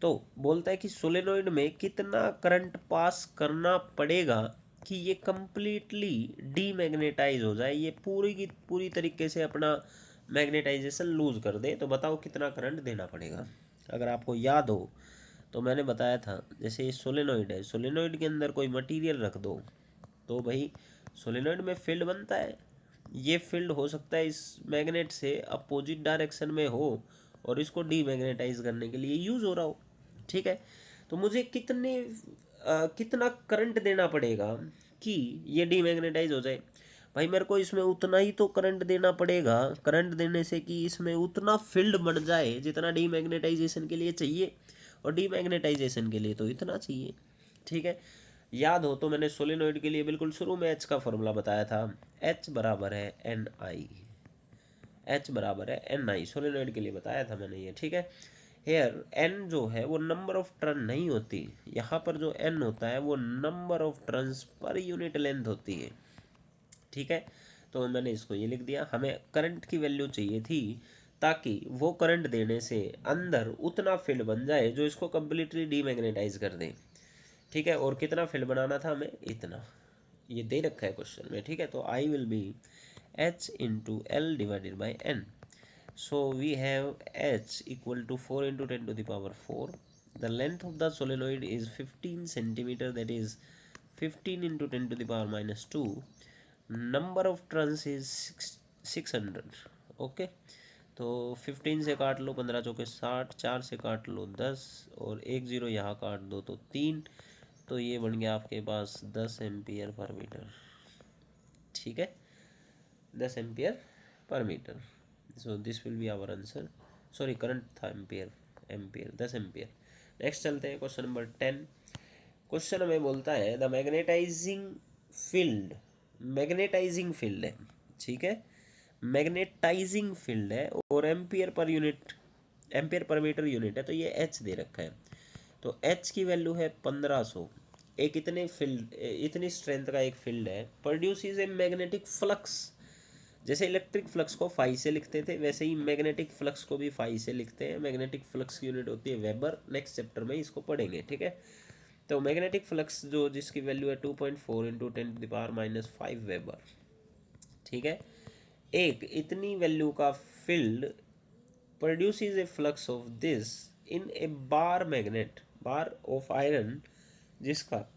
तो बोलता है कि सोलेनोइड में कितना करंट पास करना पड़ेगा कि ये कंप्लीटली डीमैग्नेटाइज हो जाए, ये पूरी की पूरी तरीके से अपना मैग्नेटाइजेशन लूज कर दे। तो बताओ कितना करंट देना पड़ेगा। अगर आपको याद हो तो मैंने बताया था जैसे ये सोलेनोइड है, सोलेनोइड के अंदर कोई मटेरियल रख दो तो भाई सोलेनोइड में फील्ड बनता है। ये फील्ड हो सकता है इस मैग्नेट से अपोजिट डायरेक्शन में हो और इसको डीमैग्नेटाइज करने के लिए यूज हो रहा हो। ठीक है, तो मुझे कितना करंट देना पड़ेगा कि ये डीमैग्नेटाइज हो जाए। भाई मेरे को इसमें उतना ही तो करंट देना पड़ेगा, करंट देने से कि इसमें उतना फील्ड बन जाए जितना डीमैग्नेटाइजेशन के लिए चाहिए, और डीमैग्नेटाइजेशन के लिए तो इतना चाहिए। ठीक है, याद हो तो मैंने सोलेनोइड के लिए बिल्कुल शुरू में एच का फॉर्मूला बताया था, एच बराबर है एन आई, एच बराबर है एन आई, सोलेनोइड के लिए बताया था मैंने ये। ठीक है, हेयर एन जो है वो नंबर ऑफ टर्न नहीं होती, यहाँ पर जो एन होता है वो number of turns per unit length होती है। ठीक है, तो मैंने इसको ये लिख दिया। हमें करंट की वैल्यू चाहिए थी ताकि वो करंट देने से अंदर उतना फील्ड बन जाए जो इसको कम्प्लीटली डीमैग्नेटाइज कर दे। ठीक है, और कितना फील्ड बनाना था हमें, इतना, ये दे रखा है क्वेश्चन में। ठीक है, तो I will be H into L divided by N. So we have h equal to 4 into 10 to the power 4. The length of the solenoid is 15 centimeter, that is 15 into 10 to the power minus 2. Number of turns is 600. Okay, तो 15 से काट लो 15 चौके 60, 4 से काट लो 10 और एक zero यहाँ काट दो तो 3, तो ये बन गया आपके पास 10 एम्पियर पर मीटर। ठीक है, 10 ampere per metre. So this will be our answer. Sorry, current था एम्पियर, एम्पियर 10 एम्पियर। नेक्स्ट चलते हैं क्वेश्चन नंबर 10। क्वेश्चन हमें बोलता है the magnetising field, magnetising field है। ठीक है, मैग्नेटाइजिंग फील्ड है और ampere per unit, ampere per metre unit है, तो ये एच दे रखा है। तो एच की वैल्यू है 1500। एक इतने फील्ड, इतनी स्ट्रेंथ का एक फील्ड है, प्रोड्यूसेस ए मैग्नेटिक फ्लक्स। जैसे इलेक्ट्रिक फ्लक्स को फाई से लिखते थे वैसे ही मैग्नेटिक फ्लक्स को भी फाई से लिखते हैं। मैग्नेटिक फ्लक्स की यूनिट होती है वेबर, नेक्स्ट चैप्टर में इसको पढ़ेंगे। ठीक है, तो मैग्नेटिक फ्लक्स जो जिसकी वैल्यू है 2.4 into 10 to the power minus 5 weber. ठीक है, एक इतनी वैल्यू का field produces a flux of this in a bar magnet, bar of iron, जिसका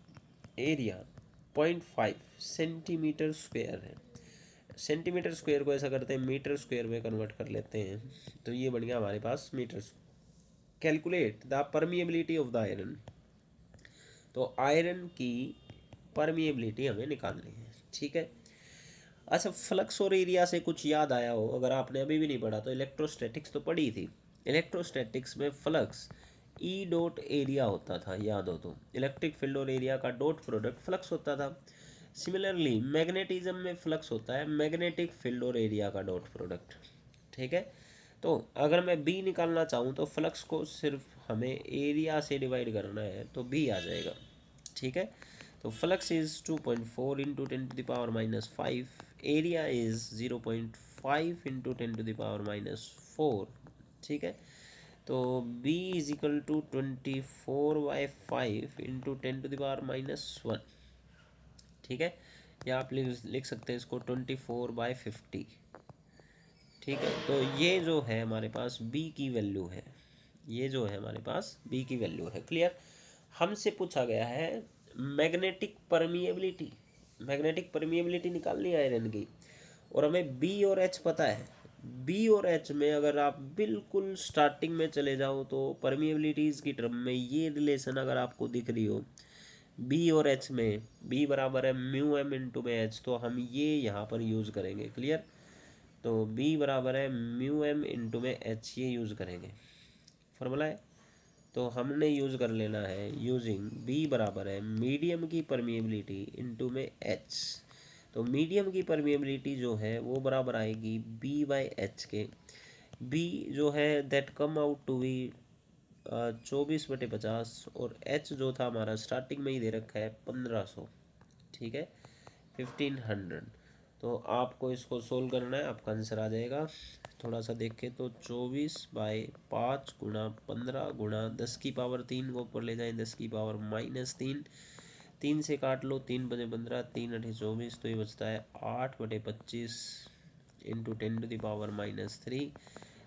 एरिया 0.5 सेंटीमीटर स्क्वायर है। सेंटीमीटर स्क्वायर को ऐसा करते हैं मीटर स्क्वायर में कन्वर्ट कर लेते हैं, तो ये बन गया हमारे पास metre. Calculate the permeability of the iron, तो आयरन की परमिएबिलिटी हमें निकालनी है। ठीक है, अच्छा फ्लक्स और एरिया से कुछ याद आया हो, अगर आपने अभी भी नहीं पढ़ा तो इलेक्ट्रोस्टैटिक्स तो पढ़ी थी। इलेक्ट्रोस्टैटिक्स में फ्लक्स ई डॉट एरिया होता था, याद हो तो, इलेक्ट्रिक फील्ड और एरिया का डॉट प्रोडक्ट फ्लक्स होता था। सिमिलरली मैग्नेटिज्म में फ्लक्स होता है मैग्नेटिक फील्ड और एरिया का डॉट प्रोडक्ट। ठीक है, तो अगर मैं बी निकालना चाहूँ तो फ्लक्स को सिर्फ हमें एरिया से डिवाइड करना है तो बी आ जाएगा। ठीक है, तो flux is 2.4 into 10 to the power minus 5, area is 0.5 into 10 to the power minus 4। ठीक है, तो b is equal to 24/5 into 10 to the power minus 1। ठीक है, या आप लिख सकते हैं इसको 24/50। ठीक है, तो ये जो है हमारे पास b की वैल्यू है, ये जो है हमारे पास b की वैल्यू है। क्लियर। हमसे पूछा गया है मैग्नेटिक परमिएबिलिटी, मैग्नेटिक परमिएबिलिटी निकालनी है आयरन की, और हमें b और h पता है। b और h में अगर आप बिल्कुल स्टार्टिंग में चले जाओ तो परमिएबिलिटीज़ की टर्म में ये रिलेशन अगर आपको दिख रही हो, बी और एच में बी बराबर है म्यू एम इंटू में एच, तो हम ये यहाँ पर यूज़ करेंगे। क्लियर? तो बी बराबर है म्यू एम इंटू में एच, ये यूज़ करेंगे, फॉर्मूला है। तो हमने यूज़ कर लेना है यूजिंग बी बराबर है मीडियम की परमिएबिलिटी इंटू में एच। तो मीडियम की परमिएबिलिटी जो है वो बराबर आएगी बी बाई एच के। बी जो है that come out to be 24/50, और एच जो था हमारा स्टार्टिंग में ही दे रखा है 1500, ठीक है, 1500। तो आपको इसको सोल्व करना है, आपका आंसर आ जाएगा। थोड़ा सा देखें तो 24/5 गुणा 15 गुणा 10⁻³ को ऊपर ले जाएं, 10⁻−3, 3 से काट लो, 3×15, 3×8 = 24, तो ये बचता है 8/25 इंटू 10⁻−3।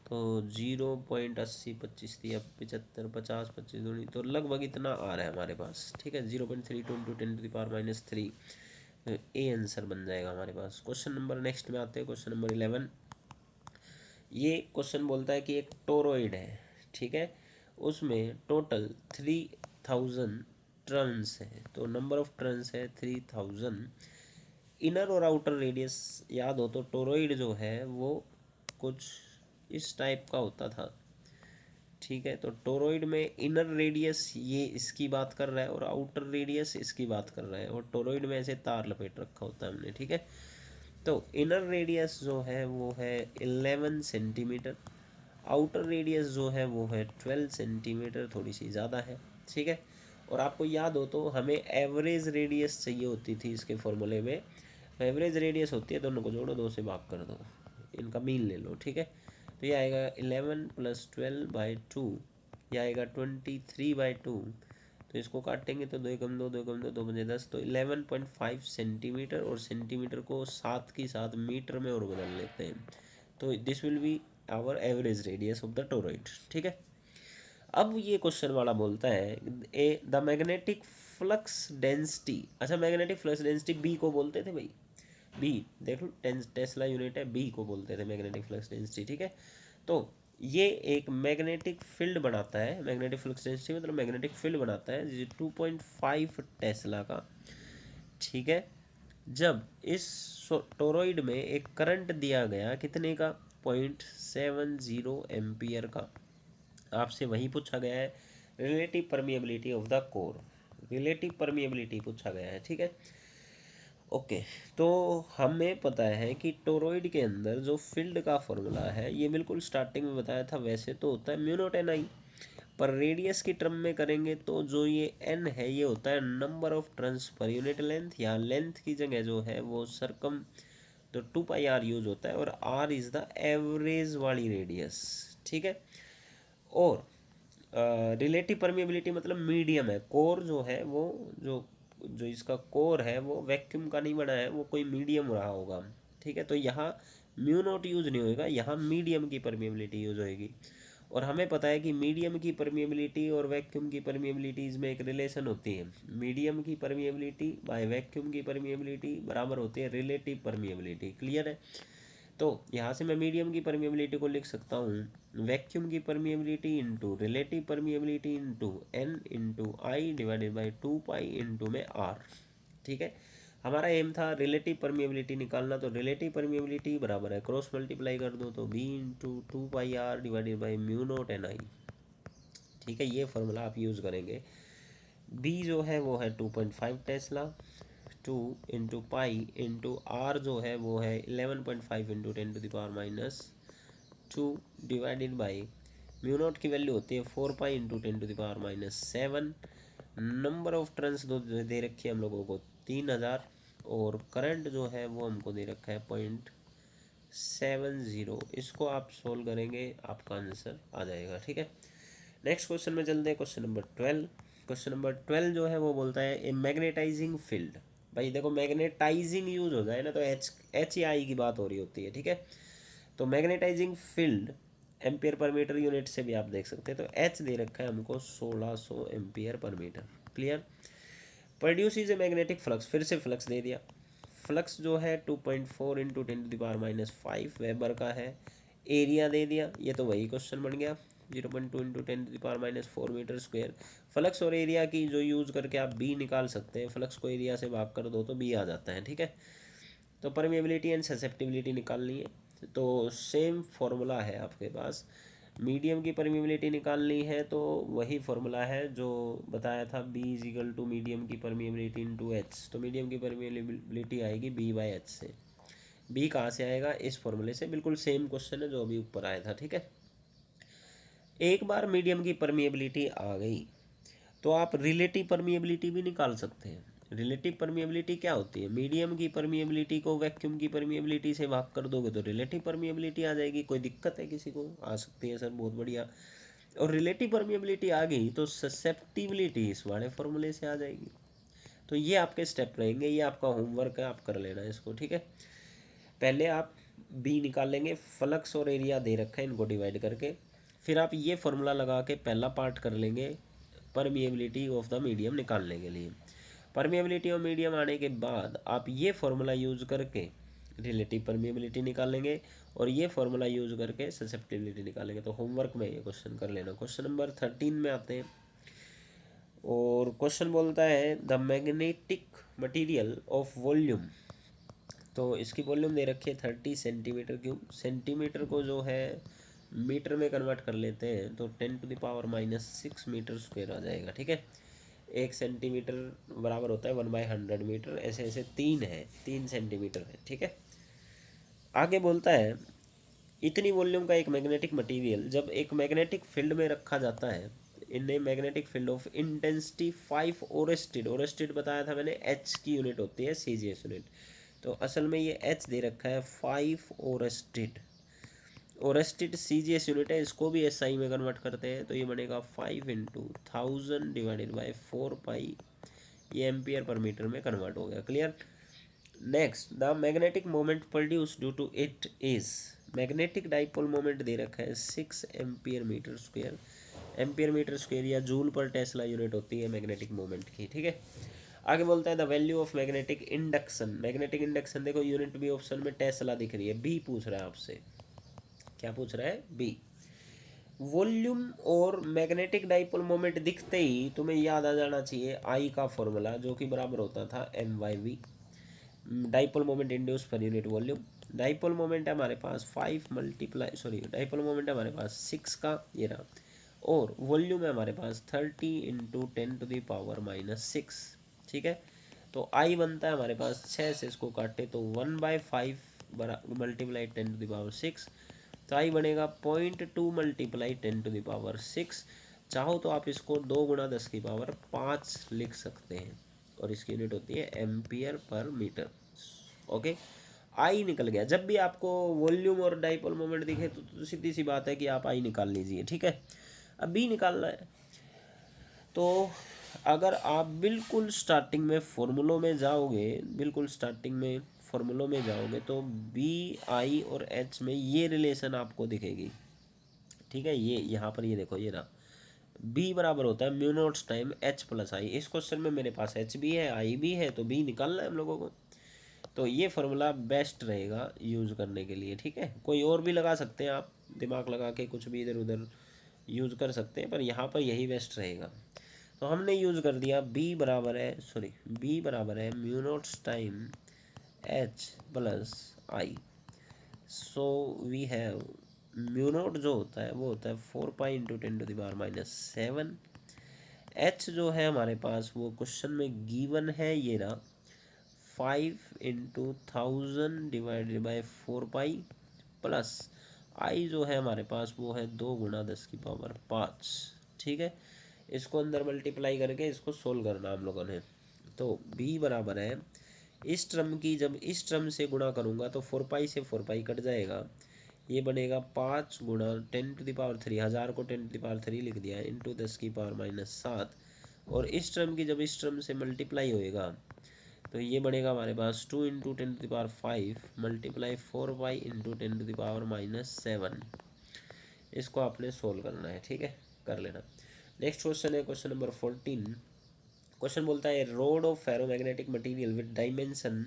तो 0.8025 थी, अब 75, 50, 25 दूनी, तो लगभग इतना आ रहा है हमारे पास, ठीक है, 0.32 इंटू 10⁻−3। ए आंसर बन जाएगा हमारे पास। क्वेश्चन नंबर नेक्स्ट में आते हैं, क्वेश्चन नंबर 11। ये क्वेश्चन बोलता है कि एक टोरॉइड है, ठीक है, उसमें टोटल 3000 टर्न्स है, तो नंबर ऑफ टर्न्स है 3000। इनर और आउटर रेडियस याद हो तो टोरॉइड जो है वो कुछ इस टाइप का होता था, ठीक है। तो टोरॉइड में इनर रेडियस ये इसकी बात कर रहा है और आउटर रेडियस इसकी बात कर रहा है, और टोरॉइड में ऐसे तार लपेट रखा होता है हमने, ठीक है। तो इनर रेडियस जो है वो है 11 सेंटीमीटर, आउटर रेडियस जो है वो है 12 सेंटीमीटर, थोड़ी सी ज़्यादा है, ठीक है। और आपको याद हो तो हमें एवरेज रेडियस चाहिए होती थी इसके फॉर्मूले में। एवरेज रेडियस होती है, दोनों को जोड़ो, 2 से भाग कर दो, इनका मीन ले लो, ठीक है। तो ये आएगा 11 + 12/2, यह आएगा 23/2। तो इसको काटेंगे तो 2 कम 2, 2 कम 2, 2×10, तो 11.5 सेंटीमीटर, और सेंटीमीटर को साथ के साथ मीटर में और बदल लेते हैं। तो this will be our average radius of the toroid, ठीक है। अब ये क्वेश्चन वाला बोलता है a the magnetic flux density, अच्छा मैग्नेटिक फ्लक्स डेंसिटी बी को बोलते थे भाई, बी देख लो, टेस्ला यूनिट है, बी को बोलते थे मैग्नेटिक फ्लक्स डेंसिटी, ठीक है। तो ये एक मैग्नेटिक फील्ड बनाता है, मैग्नेटिक फ्लक्स डेंसिटी मतलब मैग्नेटिक फील्ड बनाता है 2.5 टेस्ला का, ठीक है। जब इस टोरॉइड में एक करंट दिया गया कितने का, 0.70 एम्पियर का। आपसे वही पूछा गया है relative permeability of the core, relative permeability पूछा गया है, ठीक है। ओके, तो हमें पता है कि टोरॉइड के अंदर जो फील्ड का फॉर्मूला है ये बिल्कुल स्टार्टिंग में बताया था, वैसे तो होता है म्यू नॉट एन आई, पर रेडियस की टर्म में करेंगे तो जो ये एन है ये होता है number of turns per unit length, या लेंथ की जगह जो है वो सरकम, तो 2πr यूज होता है, और आर इज़ द एवरेज वाली रेडियस, ठीक है। और रिलेटिव परमिएबिलिटी मतलब मीडियम है, कोर जो है वो जो जो इसका कोर है वो वैक्यूम का नहीं बना है, वो कोई मीडियम रहा होगा, ठीक है। तो यहाँ म्यू नॉट यूज नहीं होएगा, यहाँ मीडियम की परमिएबिलिटी यूज होएगी। और हमें पता है कि मीडियम की परमिएबिलिटी और वैक्यूम की परमिएबिलिटीज़ में एक रिलेशन होती है, मीडियम की परमिएबिलिटी बाय वैक्यूम की परमिएबिलिटी बराबर होती है रिलेटिव परमिएबिलिटी। क्लियर है? तो यहाँ से मैं मीडियम की परमिएबिलिटी को लिख सकता हूँ वैक्यूम की permeability into relative permeability into N into I divided by 2π into में आर, ठीक है। हमारा एम था रिलेटिव परमिएबिलिटी निकालना, तो रिलेटिव परमिएबिलिटी बराबर है क्रॉस मल्टीप्लाई कर दो तो B into 2πr divided by mu naught N I, ठीक है। ये फार्मूला आप यूज़ करेंगे। बी जो है वो है 2.5 टेस्ला, 2 × π इंटू आर जो है वो है 11.5 into 10⁻⁻2 divided by mu not की वैल्यू होती है 4π इंटू 10⁻⁻7। नंबर ऑफ टर्न्स दो दे रखी है हम लोगों को 3000, और करंट जो है वो हमको दे रखा है 0.70। इसको आप सोल्व करेंगे आपका आंसर आ जाएगा, ठीक है। नेक्स्ट क्वेश्चन में चलते हैं, क्वेश्चन नंबर 12। क्वेश्चन नंबर 12 जो है वो बोलता है ए मैग्नेटाइजिंग फील्ड। भाई देखो मैग्नेटाइजिंग यूज हो जाए ना तो एच या आई की बात हो रही होती है, ठीक है। तो magnetising field ampere per metre unit से भी आप देख सकते हैं, तो एच दे रखा है हमको 1600 ampere per metre. Clear? Produce is a magnetic flux, फिर से फ्लक्स दे दिया, फ्लक्स जो है 2.4 इंटू 10⁻⁵ वेबर का है, एरिया दे दिया, ये तो वही क्वेश्चन बन गया 0.2 इंटू 10⁻⁴ मीटर स्क्वायर। फ्लक्स और एरिया की जो यूज़ करके आप बी निकाल सकते हैं, फ्लक्स को एरिया से भाग कर दो तो बी आ जाता है, ठीक है। तो परमिएबिलिटी एंड ससेप्टिबिलिटी निकालनी है, तो सेम फॉर्मूला है आपके पास। मीडियम की परमिएबिलिटी निकालनी है तो वही फॉर्मूला है जो बताया था, B is equal to medium की परमिएबिलिटी इनटू एच। तो मीडियम की परमिएबिलिटी आएगी बी बाई एच से। बी कहाँ से आएगा, इस फॉर्मूले से। बिल्कुल सेम क्वेश्चन है जो अभी ऊपर आया था, ठीक है। एक बार मीडियम की परमिएबिलिटी आ गई तो आप रिलेटिव परमिएबिलिटी भी निकाल सकते हैं। रिलेटिव परमिएबिलिटी क्या होती है, मीडियम की परमिएबिलिटी को वैक्यूम की परमिएबिलिटी से भाग कर दोगे तो रिलेटिव परमिएबिलिटी आ जाएगी। कोई दिक्कत है किसी को, आ सकती है सर, बहुत बढ़िया। और रिलेटिव परमिएबिलिटी आ गई तो ससेप्टिबिलिटी इस वाले फॉर्मूले से आ जाएगी। तो ये आपके स्टेप रहेंगे, ये आपका होमवर्क है, आप कर लेना इसको, ठीक है। पहले आप बी निकाल लेंगे, फ्लक्स और एरिया दे रखा है, इनको डिवाइड करके। फिर आप ये फॉर्मूला लगा के पहला पार्ट कर लेंगे परमिएबिलिटी ऑफ द मीडियम निकालने के लिए। परमिएबिलिटी ऑफ मीडियम आने के बाद आप ये फॉर्मूला यूज़ करके रिलेटिव परमिएबिलिटी निकालेंगे और ये फॉर्मूला यूज़ करके ससेप्टिबिलिटी निकालेंगे। तो होमवर्क में ये क्वेश्चन कर लेना। क्वेश्चन नंबर 13 में आते हैं और क्वेश्चन बोलता है the magnetic material of volume. तो इसकी वॉल्यूम दे रखी है 30 सेंटीमीटर क्यूब। सेंटीमीटर को जो है मीटर में कन्वर्ट कर लेते हैं तो 10⁻⁻6 मीटर स्क्वायर आ जाएगा, ठीक है। 1 सेंटीमीटर बराबर होता है 1/100 मीटर। ऐसे ऐसे 3 सेंटीमीटर है, ठीक है। आगे बोलता है इतनी वॉल्यूम का एक मैग्नेटिक मटेरियल जब एक मैग्नेटिक फील्ड में रखा जाता है in a magnetic field of intensity 5 oersted. Oersted बताया था मैंने, एच की यूनिट होती है, सीजीएस यूनिट। तो असल में ये एच दे रखा है 5 ओरेस्टेड। ओरेस्टेड सीजीएस यूनिट है, इसको भी एसआई में कन्वर्ट करते हैं तो ये बनेगा 5 इंटू 1000 डिवाइडेड बाई 4 पाई। ये एम्पियर पर मीटर में कन्वर्ट हो गया, clear. Next, the magnetic moment produce due to it is. Magnetic dipole moment दे रखा है 6 ampere metre square. Ampere metre square या जूल पर टेस्ला यूनिट होती है मैग्नेटिक मोमेंट की, ठीक है। आगे बोलता है the value of magnetic induction. Magnetic induction देखो यूनिट भी ऑप्शन में टेस्ला दिख रही है, बी पूछ रहा है आपसे। क्या पूछ रहा है, बी। वॉल्यूम और मैग्नेटिक डाइपोल मोमेंट दिखते ही तुम्हें याद आ जाना चाहिए आई का फॉर्मूला, जो कि बराबर होता था M/V। Dipole moment induce per unit volume. Dipole moment है हमारे पास डाइपोल मोमेंट है हमारे पास 6 का, ये रहा। और वॉल्यूम है हमारे पास 30 इंटू 10⁻⁻6, ठीक है। तो आई बनता है हमारे पास 6 से इसको काटे तो 1/5 मल्टीप्लाई 10⁻6। तो आई बनेगा 0.2 मल्टीप्लाई 10⁻6। चाहो तो आप इसको 2 × 10⁻5 लिख सकते हैं और इसकी यूनिट होती है एम्पियर पर मीटर। ओके, आई निकल गया। जब भी आपको वॉल्यूम और डाइपोल मोमेंट दिखे तो सीधी सी बात है कि आप आई निकाल लीजिए, ठीक है। अब बी निकालना है तो अगर आप बिल्कुल स्टार्टिंग में फॉर्मूलों में जाओगे, बिल्कुल स्टार्टिंग में फॉर्मूलों में जाओगे तो बी, आई और एच में ये रिलेशन आपको दिखेगी, ठीक है। ये यहाँ पर ये देखो, ये रहा। बी बराबर होता है mu naught time H plus I. इस क्वेश्चन में मेरे पास एच भी है, आई भी है, तो बी निकालना है हम लोगों को। तो ये फार्मूला बेस्ट रहेगा यूज़ करने के लिए, ठीक है। कोई और भी लगा सकते हैं आप, दिमाग लगा के कुछ भी इधर उधर यूज़ कर सकते हैं, पर यहाँ पर यही बेस्ट रहेगा। तो हमने यूज़ कर दिया बी बराबर है mu naught time H plus I. So we have mu naught जो होता है वो होता है 4 पाई इंटू 10⁻⁻7। एच जो है हमारे पास वो क्वेश्चन में गिवन है, ये रहा 5 into 1000 divided by 4 pi plus I जो है हमारे पास वो है 2 × 10⁻5, ठीक है। इसको अंदर मल्टीप्लाई करके इसको सोल्व करना हम लोगों ने। तो बी बराबर है, इस टर्म की जब इस टर्म से गुणा करूँगा तो 4 पाई से 4 पाई कट जाएगा, ये बनेगा 5 × 10⁻3। 1000 को 10⁻3 लिख दिया इंटू 10⁻7। और इस टर्म की जब इस टर्म से मल्टीप्लाई होएगा तो ये बनेगा हमारे पास 2 × 10⁻5 मल्टीप्लाई 4 पाई इंटू 10⁻7। इसको आपने सोल्व करना है, ठीक है, कर लेना। नेक्स्ट क्वेश्चन है क्वेश्चन नंबर 14। क्वेश्चन बोलता है road of ferromagnetic material with dimension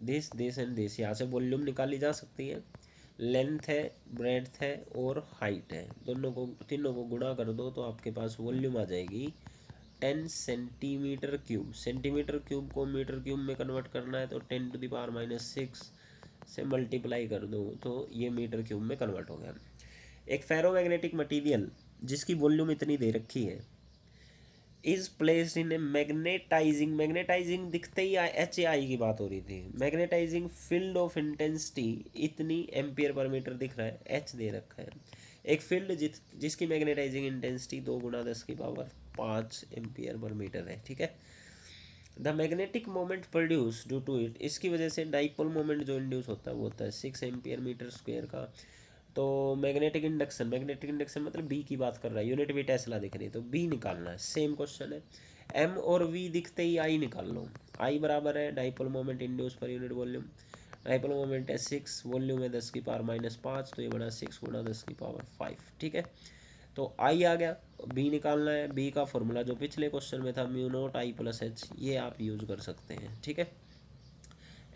this and this. यहाँ से वॉल्यूम निकाली जा सकती है। लेंथ है, ब्रेड्थ है और हाइट है, दोनों को तीनों को गुणा कर दो तो आपके पास वॉल्यूम आ जाएगी 10 सेंटीमीटर क्यूब। सेंटीमीटर क्यूब को मीटर क्यूब में कन्वर्ट करना है तो 10⁻⁻6 से मल्टीप्लाई कर दो तो ये मीटर क्यूब में कन्वर्ट हो गया। एक फेरोमैग्नेटिक मटेरियल जिसकी वॉल्यूम इतनी दे रखी है is placed in a magnetizing, magnetizing दिखते ही एच ए आई की बात हो रही थी, मैग्नेटाइजिंग फील्ड ऑफ इंटेंसिटी इतनी एम्पियर पर मीटर दिख रहा है, एच दे रखा है। एक फील्ड जिसकी magnetizing intensity 2 × 10⁵ ampere per metre है, ठीक है। The magnetic moment produce due to it, इसकी वजह से डाइपोल मोमेंट जो इंड्यूस होता है वो होता है 6 एम्पियर मीटर स्क्वायर का। तो मैग्नेटिक इंडक्शन, मैग्नेटिक इंडक्शन मतलब बी की बात कर रहा है, यूनिट भी टेस्ला दिख रही है तो बी निकालना है, सेम क्वेश्चन है। एम और वी दिखते ही आई निकाल लो, आई बराबर है dipole moment induce per unit volume, dipole moment है 6, वॉल्यूम है 10⁻⁻5 तो ये बना 6 × 10⁵ ठीक है। तो आई आ गया, बी निकालना है, बी का फॉर्मूला जो पिछले क्वेश्चन में था μ0I+H, ये आप यूज़ कर सकते हैं, ठीक है।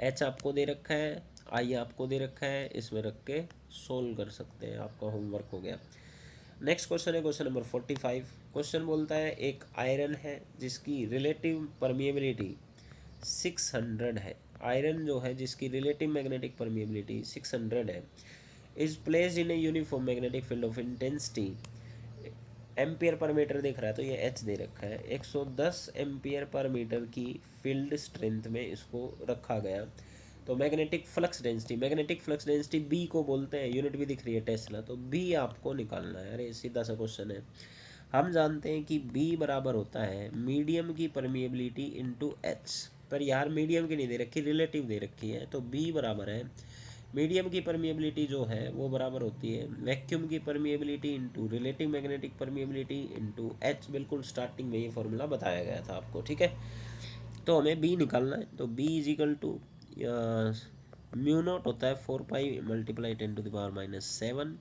एच आपको दे रखा है, आई आपको दे रखा है, इसमें रख के सोल्व कर सकते हैं, आपका होमवर्क हो गया। नेक्स्ट क्वेश्चन है क्वेश्चन नंबर 45। क्वेश्चन बोलता है एक आयरन है जिसकी रिलेटिव परमिएबिलिटी 600 है, आयरन जो है जिसकी रिलेटिव मैग्नेटिक परमिएबिलिटी 600 है, is placed in a uniform magnetic field of intensity, ampere per metre दिख रहा है तो ये एच दे रखा है, 110 एम्पियर पर मीटर की फील्ड स्ट्रेंथ में इसको रखा गया। तो magnetic flux density, magnetic flux density B को बोलते हैं, यूनिट भी दिख रही है टेस्ला, तो बी आपको निकालना है। अरे सीधा सा क्वेश्चन है, हम जानते हैं कि बी बराबर होता है मीडियम की परमिएबिलिटी इंटू एच, पर यार मीडियम की नहीं दे रखी, रिलेटिव दे रखी है, तो बी बराबर है मीडियम की परमिएबिलिटी जो है वो बराबर होती है वैक्यूम की permeability into relative magnetic permeability into H, बिल्कुल स्टार्टिंग में ये फॉर्मूला बताया गया था आपको, ठीक है। तो हमें बी निकालना है, तो बी इज इक्वल टू μ0 होता है 4π × 10⁻⁻7,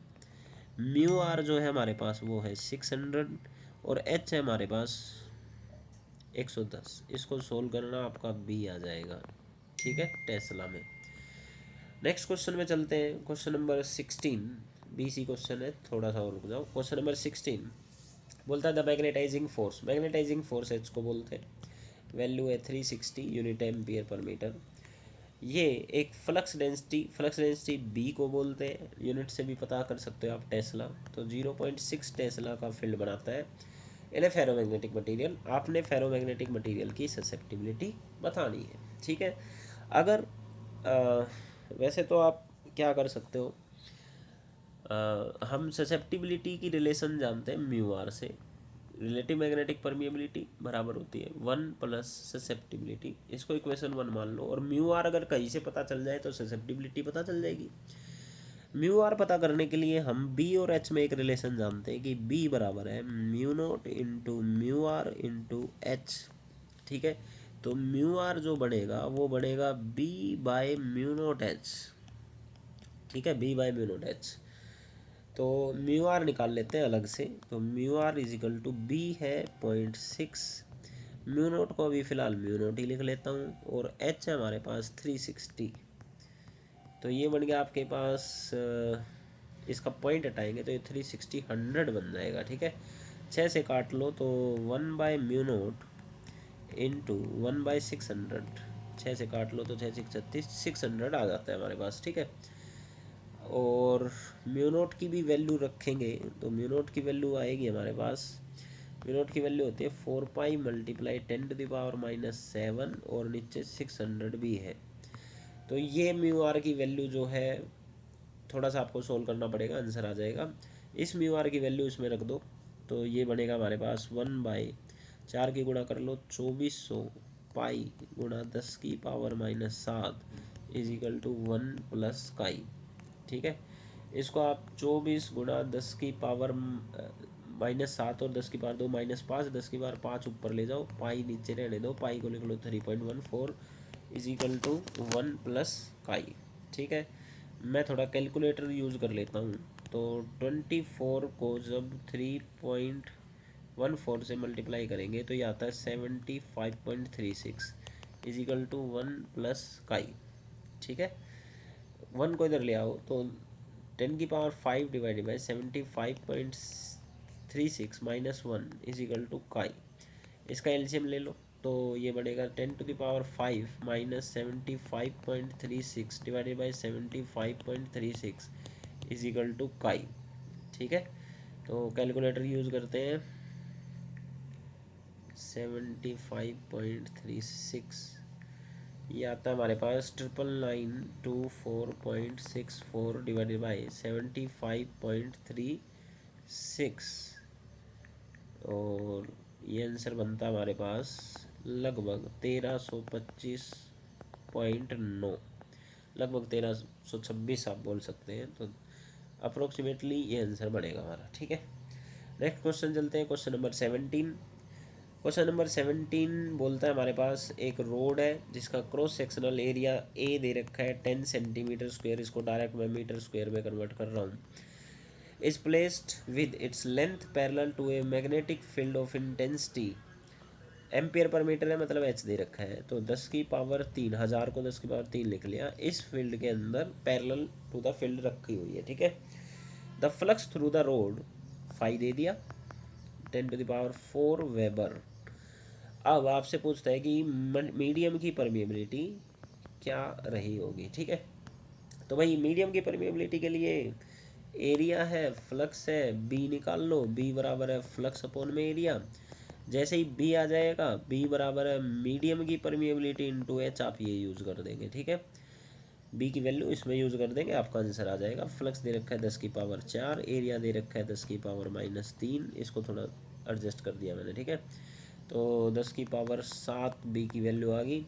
म्यू आर जो है हमारे पास वो है 600 और एच है हमारे पास 110, इसको सोल्व करना आपका बी आ जाएगा, ठीक है, टेस्ला में। नेक्स्ट क्वेश्चन में चलते हैं, क्वेश्चन नंबर 16, बीसी क्वेश्चन है, थोड़ा सा और रुक जाओ। क्वेश्चन नंबर 16 बोलता है the magnetizing force, magnetizing force H को बोलते हैं, वैल्यू है 360 यूनिट एम्पियर पर मीटर। ये एक फ्लक्स डेंसिटी बी को बोलते हैं, यूनिट से भी पता कर सकते हो आप टेस्ला, तो 0.6 टेस्ला का फील्ड बनाता है इन ए फेरोमैग्नेटिक मटेरियल। आपने फेरोमैग्नेटिक मटेरियल की ससेप्टिबिलिटी बतानी है, ठीक है। अगर वैसे तो आप क्या कर सकते हो, हम ससेप्टिबिलिटी की रिलेशन जानते हैं म्यू आर से, रिलेटिव मैग्नेटिक परमिएबिलिटी बराबर होती है 1 + ससेप्टिबिलिटी, इसको इक्वेशन 1 मान लो, और म्यू आर अगर कहीं से पता चल जाए तो ससेप्टिबिलिटी पता चल जाएगी। म्यू आर पता करने के लिए हम बी और एच में एक रिलेशन जानते हैं कि बी बराबर है μ0 into mu R into H, ठीक है। तो म्यू आर जो बनेगा वो बनेगा B/μ0H, ठीक है, B/μ0H। तो म्यू आर निकाल लेते हैं अलग से, तो mu R is equal to B है 0.6, μ0 को अभी फ़िलहाल μ0 ही लिख लेता हूँ, और एच है हमारे पास 360, तो ये बन गया आपके पास इसका पॉइंट हटाएंगे तो ये 360 100 बन जाएगा, ठीक है। 6 से काट लो तो 1/μ0 इंटू 1/600, 6 से काट लो तो 6 6 36, 600 आ जाता है हमारे पास, ठीक है। और म्यू0 की भी वैल्यू रखेंगे तो म्यू0 की वैल्यू आएगी हमारे पास, म्यू0 की वैल्यू होती है 4π × 10⁻⁻7 और नीचे 600 भी है। तो ये म्यू आर की वैल्यू जो है थोड़ा सा आपको सोल्व करना पड़ेगा, आंसर आ जाएगा। इस म्यू आर की वैल्यू इसमें रख दो तो ये बनेगा हमारे पास 1/4 की गुणा कर लो 2400 पाई × 10⁻⁻7 इज इक्वल टू 1 + काई, ठीक है। इसको आप 24 × 10⁻⁻7 और 10⁻2 -5, 10⁻5 ऊपर ले जाओ, पाई नीचे रहने दो, पाई को लिख लो 3.14 इज इक्वल टू 1 + काई, ठीक है। मैं थोड़ा कैलकुलेटर यूज़ कर लेता हूँ, तो 24 को जब 3.14 से मल्टीप्लाई करेंगे तो ये आता है 75.36 इज इक्वल टू 1 + काई, ठीक है। 1 को इधर ले आओ तो 10⁵ divided by 75.36 minus 1 is equal to chi. इसका एलसीएम ले लो तो ये बनेगा 10⁵ minus 75.36 divided by 75.36 is equal to chi. ठीक है, तो कैलकुलेटर यूज़ करते हैं। 75.36 ये आता है हमारे पास 99924.64 डिवाइडेड बाई 75.36 और ये आंसर बनता है हमारे पास लगभग 1325.9, लगभग 1326 आप बोल सकते हैं। तो अप्रोक्सीमेटली ये आंसर बनेगा हमारा। ठीक है, नेक्स्ट क्वेश्चन चलते हैं। Question number 17। क्वेश्चन नंबर 17 बोलता है हमारे पास एक रोड है जिसका क्रॉस सेक्शनल एरिया ए दे रखा है 10 सेंटीमीटर स्क्वायर। इसको डायरेक्ट मैं मीटर स्क्वायर में कन्वर्ट कर रहा हूँ। Is placed with its length parallel to a magnetic field of intensity ampere per metre है, मतलब एच दे रखा है। तो 10⁻³ 1000 को 10⁻³ लिख लिया। इस फील्ड के अंदर पैरेलल टू द फील्ड रखी हुई है। ठीक है, the flux through the rod phi दे दिया 10⁴ वेबर। अब आपसे पूछता है कि मीडियम की परमिएबिलिटी क्या रही होगी। ठीक है, तो भाई मीडियम की परमिएबिलिटी के लिए एरिया है, फ्लक्स है, बी निकाल लो। बी बराबर है फ्लक्स अपॉन में एरिया। जैसे ही बी आ जाएगा, बी बराबर है मीडियम की परमिएबिलिटी इंटू एच, आप ये यूज़ कर देंगे। ठीक है, बी की वैल्यू इसमें यूज़ कर देंगे, आपका आंसर आ जाएगा। फ्लक्स दे रखा है 10⁻⁴, एरिया दे रखा है 10⁻−3, इसको थोड़ा एडजस्ट कर दिया मैंने। ठीक है, तो 10⁻⁷ बी की वैल्यू आ गई।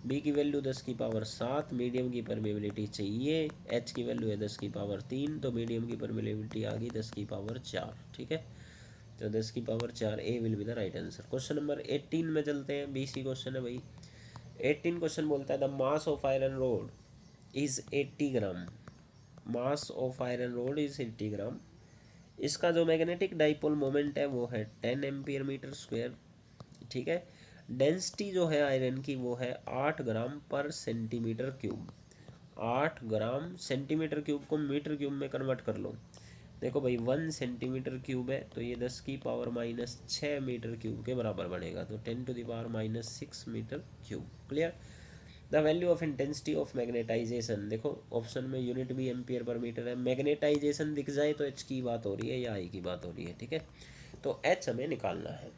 बी की वैल्यू 10⁻⁷, मीडियम की परमिएबिलिटी चाहिए, एच की वैल्यू है 10⁻3, तो मीडियम की परमिएबिलिटी आ गई 10⁻⁴। ठीक है, तो 10⁻⁴ A will be the right answer. Question number 18 में चलते हैं। बीसी क्वेश्चन है भाई। 18 क्वेश्चन बोलता है the mass of iron rod is 80 gram. Mass of iron rod is 80 ग्राम। इसका जो मैग्नेटिक डाइपोल मोमेंट है वो है 10 एम्पियर मीटर स्क्वायर। ठीक है, डेंसिटी जो है आयरन की वो है 8 ग्राम पर centimetre cube. 8 gram centimetre cube को मीटर क्यूब में कन्वर्ट कर लो। देखो भाई 1 सेंटीमीटर क्यूब है तो ये 10⁻⁻6 मीटर क्यूब के बराबर बनेगा, तो 10⁻⁻6 metre cube. Clear. The value of intensity of magnetization, देखो ऑप्शन में यूनिट भी एम्पियर पर मीटर है। मैग्नेटाइजेशन दिख जाए तो एच की बात हो रही है या आई की बात हो रही है। ठीक है, तो एच हमें निकालना है,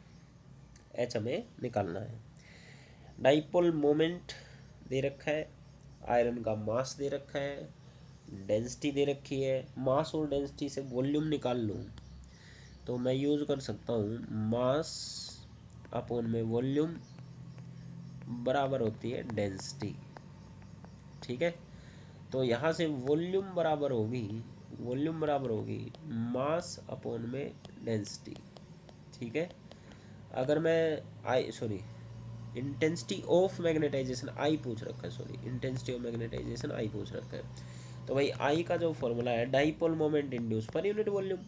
एच हमें निकालना है। डाइपोल मोमेंट दे रखा है, आयरन का मास दे रखा है, डेंसिटी दे रखी है। मास और डेंसिटी से वॉल्यूम निकाल लूँ तो मैं यूज़ कर सकता हूँ मास अपॉन में वॉल्यूम बराबर होती है डेंसिटी। ठीक है, तो यहाँ से वॉल्यूम बराबर होगी, वॉल्यूम बराबर होगी मास अपॉन में डेंसिटी। ठीक है, अगर मैं इंटेंसिटी ऑफ मैग्नेटाइजेशन आई पूछ रखा है, इंटेंसिटी ऑफ मैग्नेटाइजेशन आई पूछ रखा है। तो भाई आई का जो फॉर्मूला है dipole moment induce per unit volume.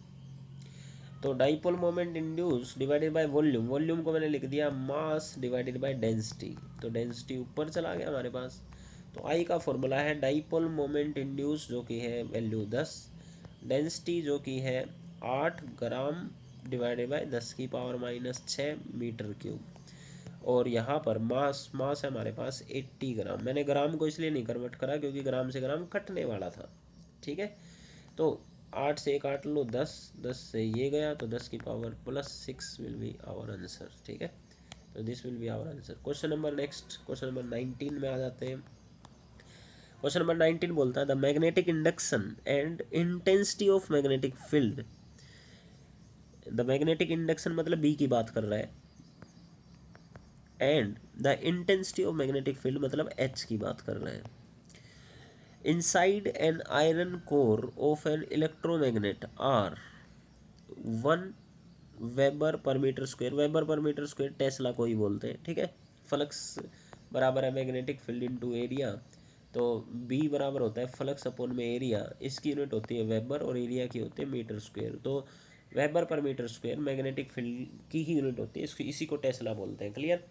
तो dipole moment induce divided by volume, volume को मैंने लिख दिया मास डिवाइडेड बाय डेंसिटी, तो डेंसिटी ऊपर चला गया हमारे पास। तो आई का फॉर्मूला है डाइपोल मोमेंट इंड्यूस जो कि है वैल्यू 10, डेंसिटी जो कि है 8 gram divided by 10⁻⁻6 metre cube, और यहाँ पर मास है हमारे पास 80 ग्राम। मैंने ग्राम को इसलिए नहीं कन्वर्ट करा क्योंकि ग्राम से ग्राम कटने वाला था। ठीक है, तो 8 से 1 काट लो 10, 10 से ये गया तो 10⁻+6 विल बी आवर आंसर। ठीक है, तो this will be our answer. Question number next, question number 19 में आ जाते हैं। क्वेश्चन नंबर 19 बोलता है the magnetic induction and intensity of magnetic field. The magnetic induction मतलब बी की बात कर रहा है, and the intensity of magnetic field मतलब एच की बात कर रहे हैं। Inside an iron core of an electromagnet are 1 weber per metre square. Weber per metre square tesla को ही बोलते हैं। ठीक है, फ्लक्स बराबर है मैग्नेटिक फील्ड इनटू एरिया, तो बी बराबर होता है फ्लक्स अपॉन में एरिया। इसकी यूनिट होती है वेबर और एरिया की होती है मीटर स्क्वायर, तो weber per metre square magnetic field की ही यूनिट होती है, इसी को टेस्ला बोलते हैं। क्लियर।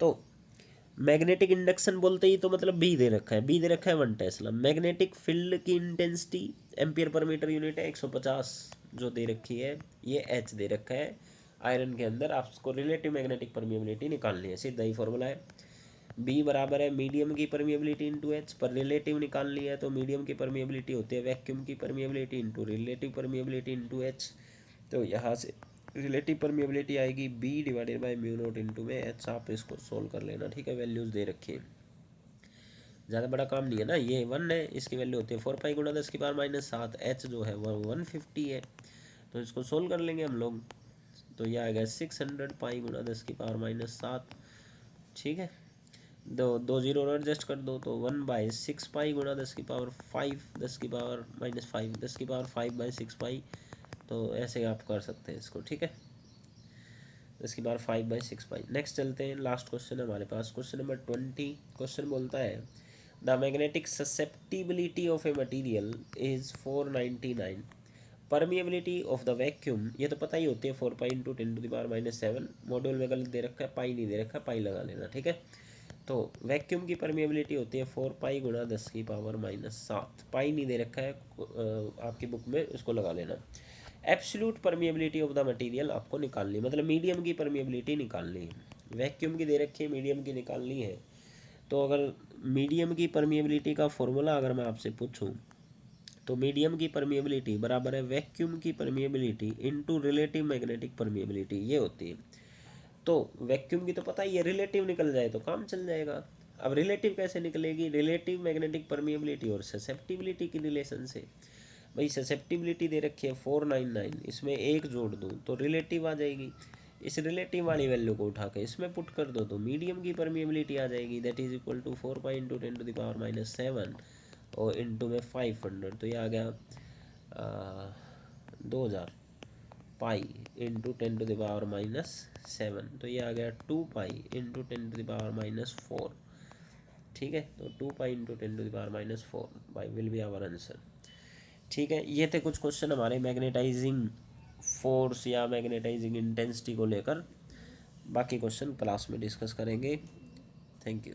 तो मैग्नेटिक इंडक्शन बोलते ही तो मतलब बी दे रखा है, बी दे रखा है 1 टेस्ला। मैग्नेटिक फील्ड की intensity ampere per metre unit है 150 जो दे रखी है, ये एच दे रखा है आयरन के अंदर। आपको रिलेटिव मैग्नेटिक परमिएबिलिटी निकालनी है, सीधा ही फॉर्मूला है। बी बराबर है मीडियम की परमिएबिलिटी इंटू एच, पर रिलेटिव निकालनी है तो मीडियम की परमिएबिलिटी होती है वैक्यूम की permeability into relative permeability into H. तो यहाँ से रिलेटिव परमिएबिलिटी आएगी B divided by mu naught into में एच। आप इसको सोल्व कर लेना, ठीक है। वैल्यूज़ दे रखी है, ज़्यादा बड़ा काम नहीं है ना। ये 1 है, इसकी वैल्यू होती है 4 पाई गुणा 10⁻⁷। एच जो है वो 150 है, तो इसको सोल्व कर लेंगे हम लोग। तो ये आएगा 600 पाई गुणा 10⁻⁷, ठीक है। दो जीरो और एडजस्ट कर दो तो 1/6 पाई गुणा 10⁵, 10⁻5/6 पाई, तो ऐसे आप कर सकते हैं इसको, ठीक है। 10⁵/6 पाई। नेक्स्ट चलते हैं, लास्ट क्वेश्चन हमारे पास, क्वेश्चन नंबर 20। क्वेश्चन बोलता है the magnetic susceptibility of A material is 499, permeability of the vacuum, ये तो पता ही होती है 4 पाई इंटू 10⁻⁷। मॉड्यूल में गलत दे रखा है, पाई नहीं दे रखा, पाई लगा लेना, ठीक है। तो वैक्यूम की परमिएबिलिटी होती है 4 पाई गुणा 10⁻⁷। पाई नहीं दे रखा है आपकी बुक में, उसको लगा लेना। Absolute permeability of the material आपको निकालनी है, मतलब मीडियम की परमिएबिलिटी निकालनी है। वैक्यूम की दे रखी है, मीडियम की निकालनी है। तो अगर मीडियम की परमिएबिलिटी का फॉर्मूला अगर मैं आपसे पूछूं, तो मीडियम की परमिएबिलिटी बराबर है वैक्यूम की permeability into relative magnetic permeability, ये होती है। तो वैक्यूम की तो पता ही है, रिलेटिव निकल जाए तो काम चल जाएगा। अब रिलेटिव कैसे निकलेगी? रिलेटिव मैग्नेटिक परमिएबिलिटी और ससेप्टिबिलिटी की रिलेशन से। भाई ससेप्टिबिलिटी दे रखी है 499, इसमें एक जोड़ दूँ तो रिलेटिव आ जाएगी। इस रिलेटिव वाली वैल्यू को उठा के इसमें पुट कर दो तो मीडियम की परमिएबिलिटी आ जाएगी, that is equal to 4 pi into 10⁻⁷ और इंटू में 500, तो ये आ गया 2000 पाई इंटू 10⁻⁷, तो ये आ गया 2 पाई इंटू 10⁻⁴, ठीक है। तो 2 pi into 10⁻⁴ by will be our answer, ठीक है। ये थे कुछ क्वेश्चन हमारे मैग्नेटाइजिंग फोर्स या मैग्नेटाइजिंग इंटेंसिटी को लेकर। बाकी क्वेश्चन क्लास में डिस्कस करेंगे। Thank you.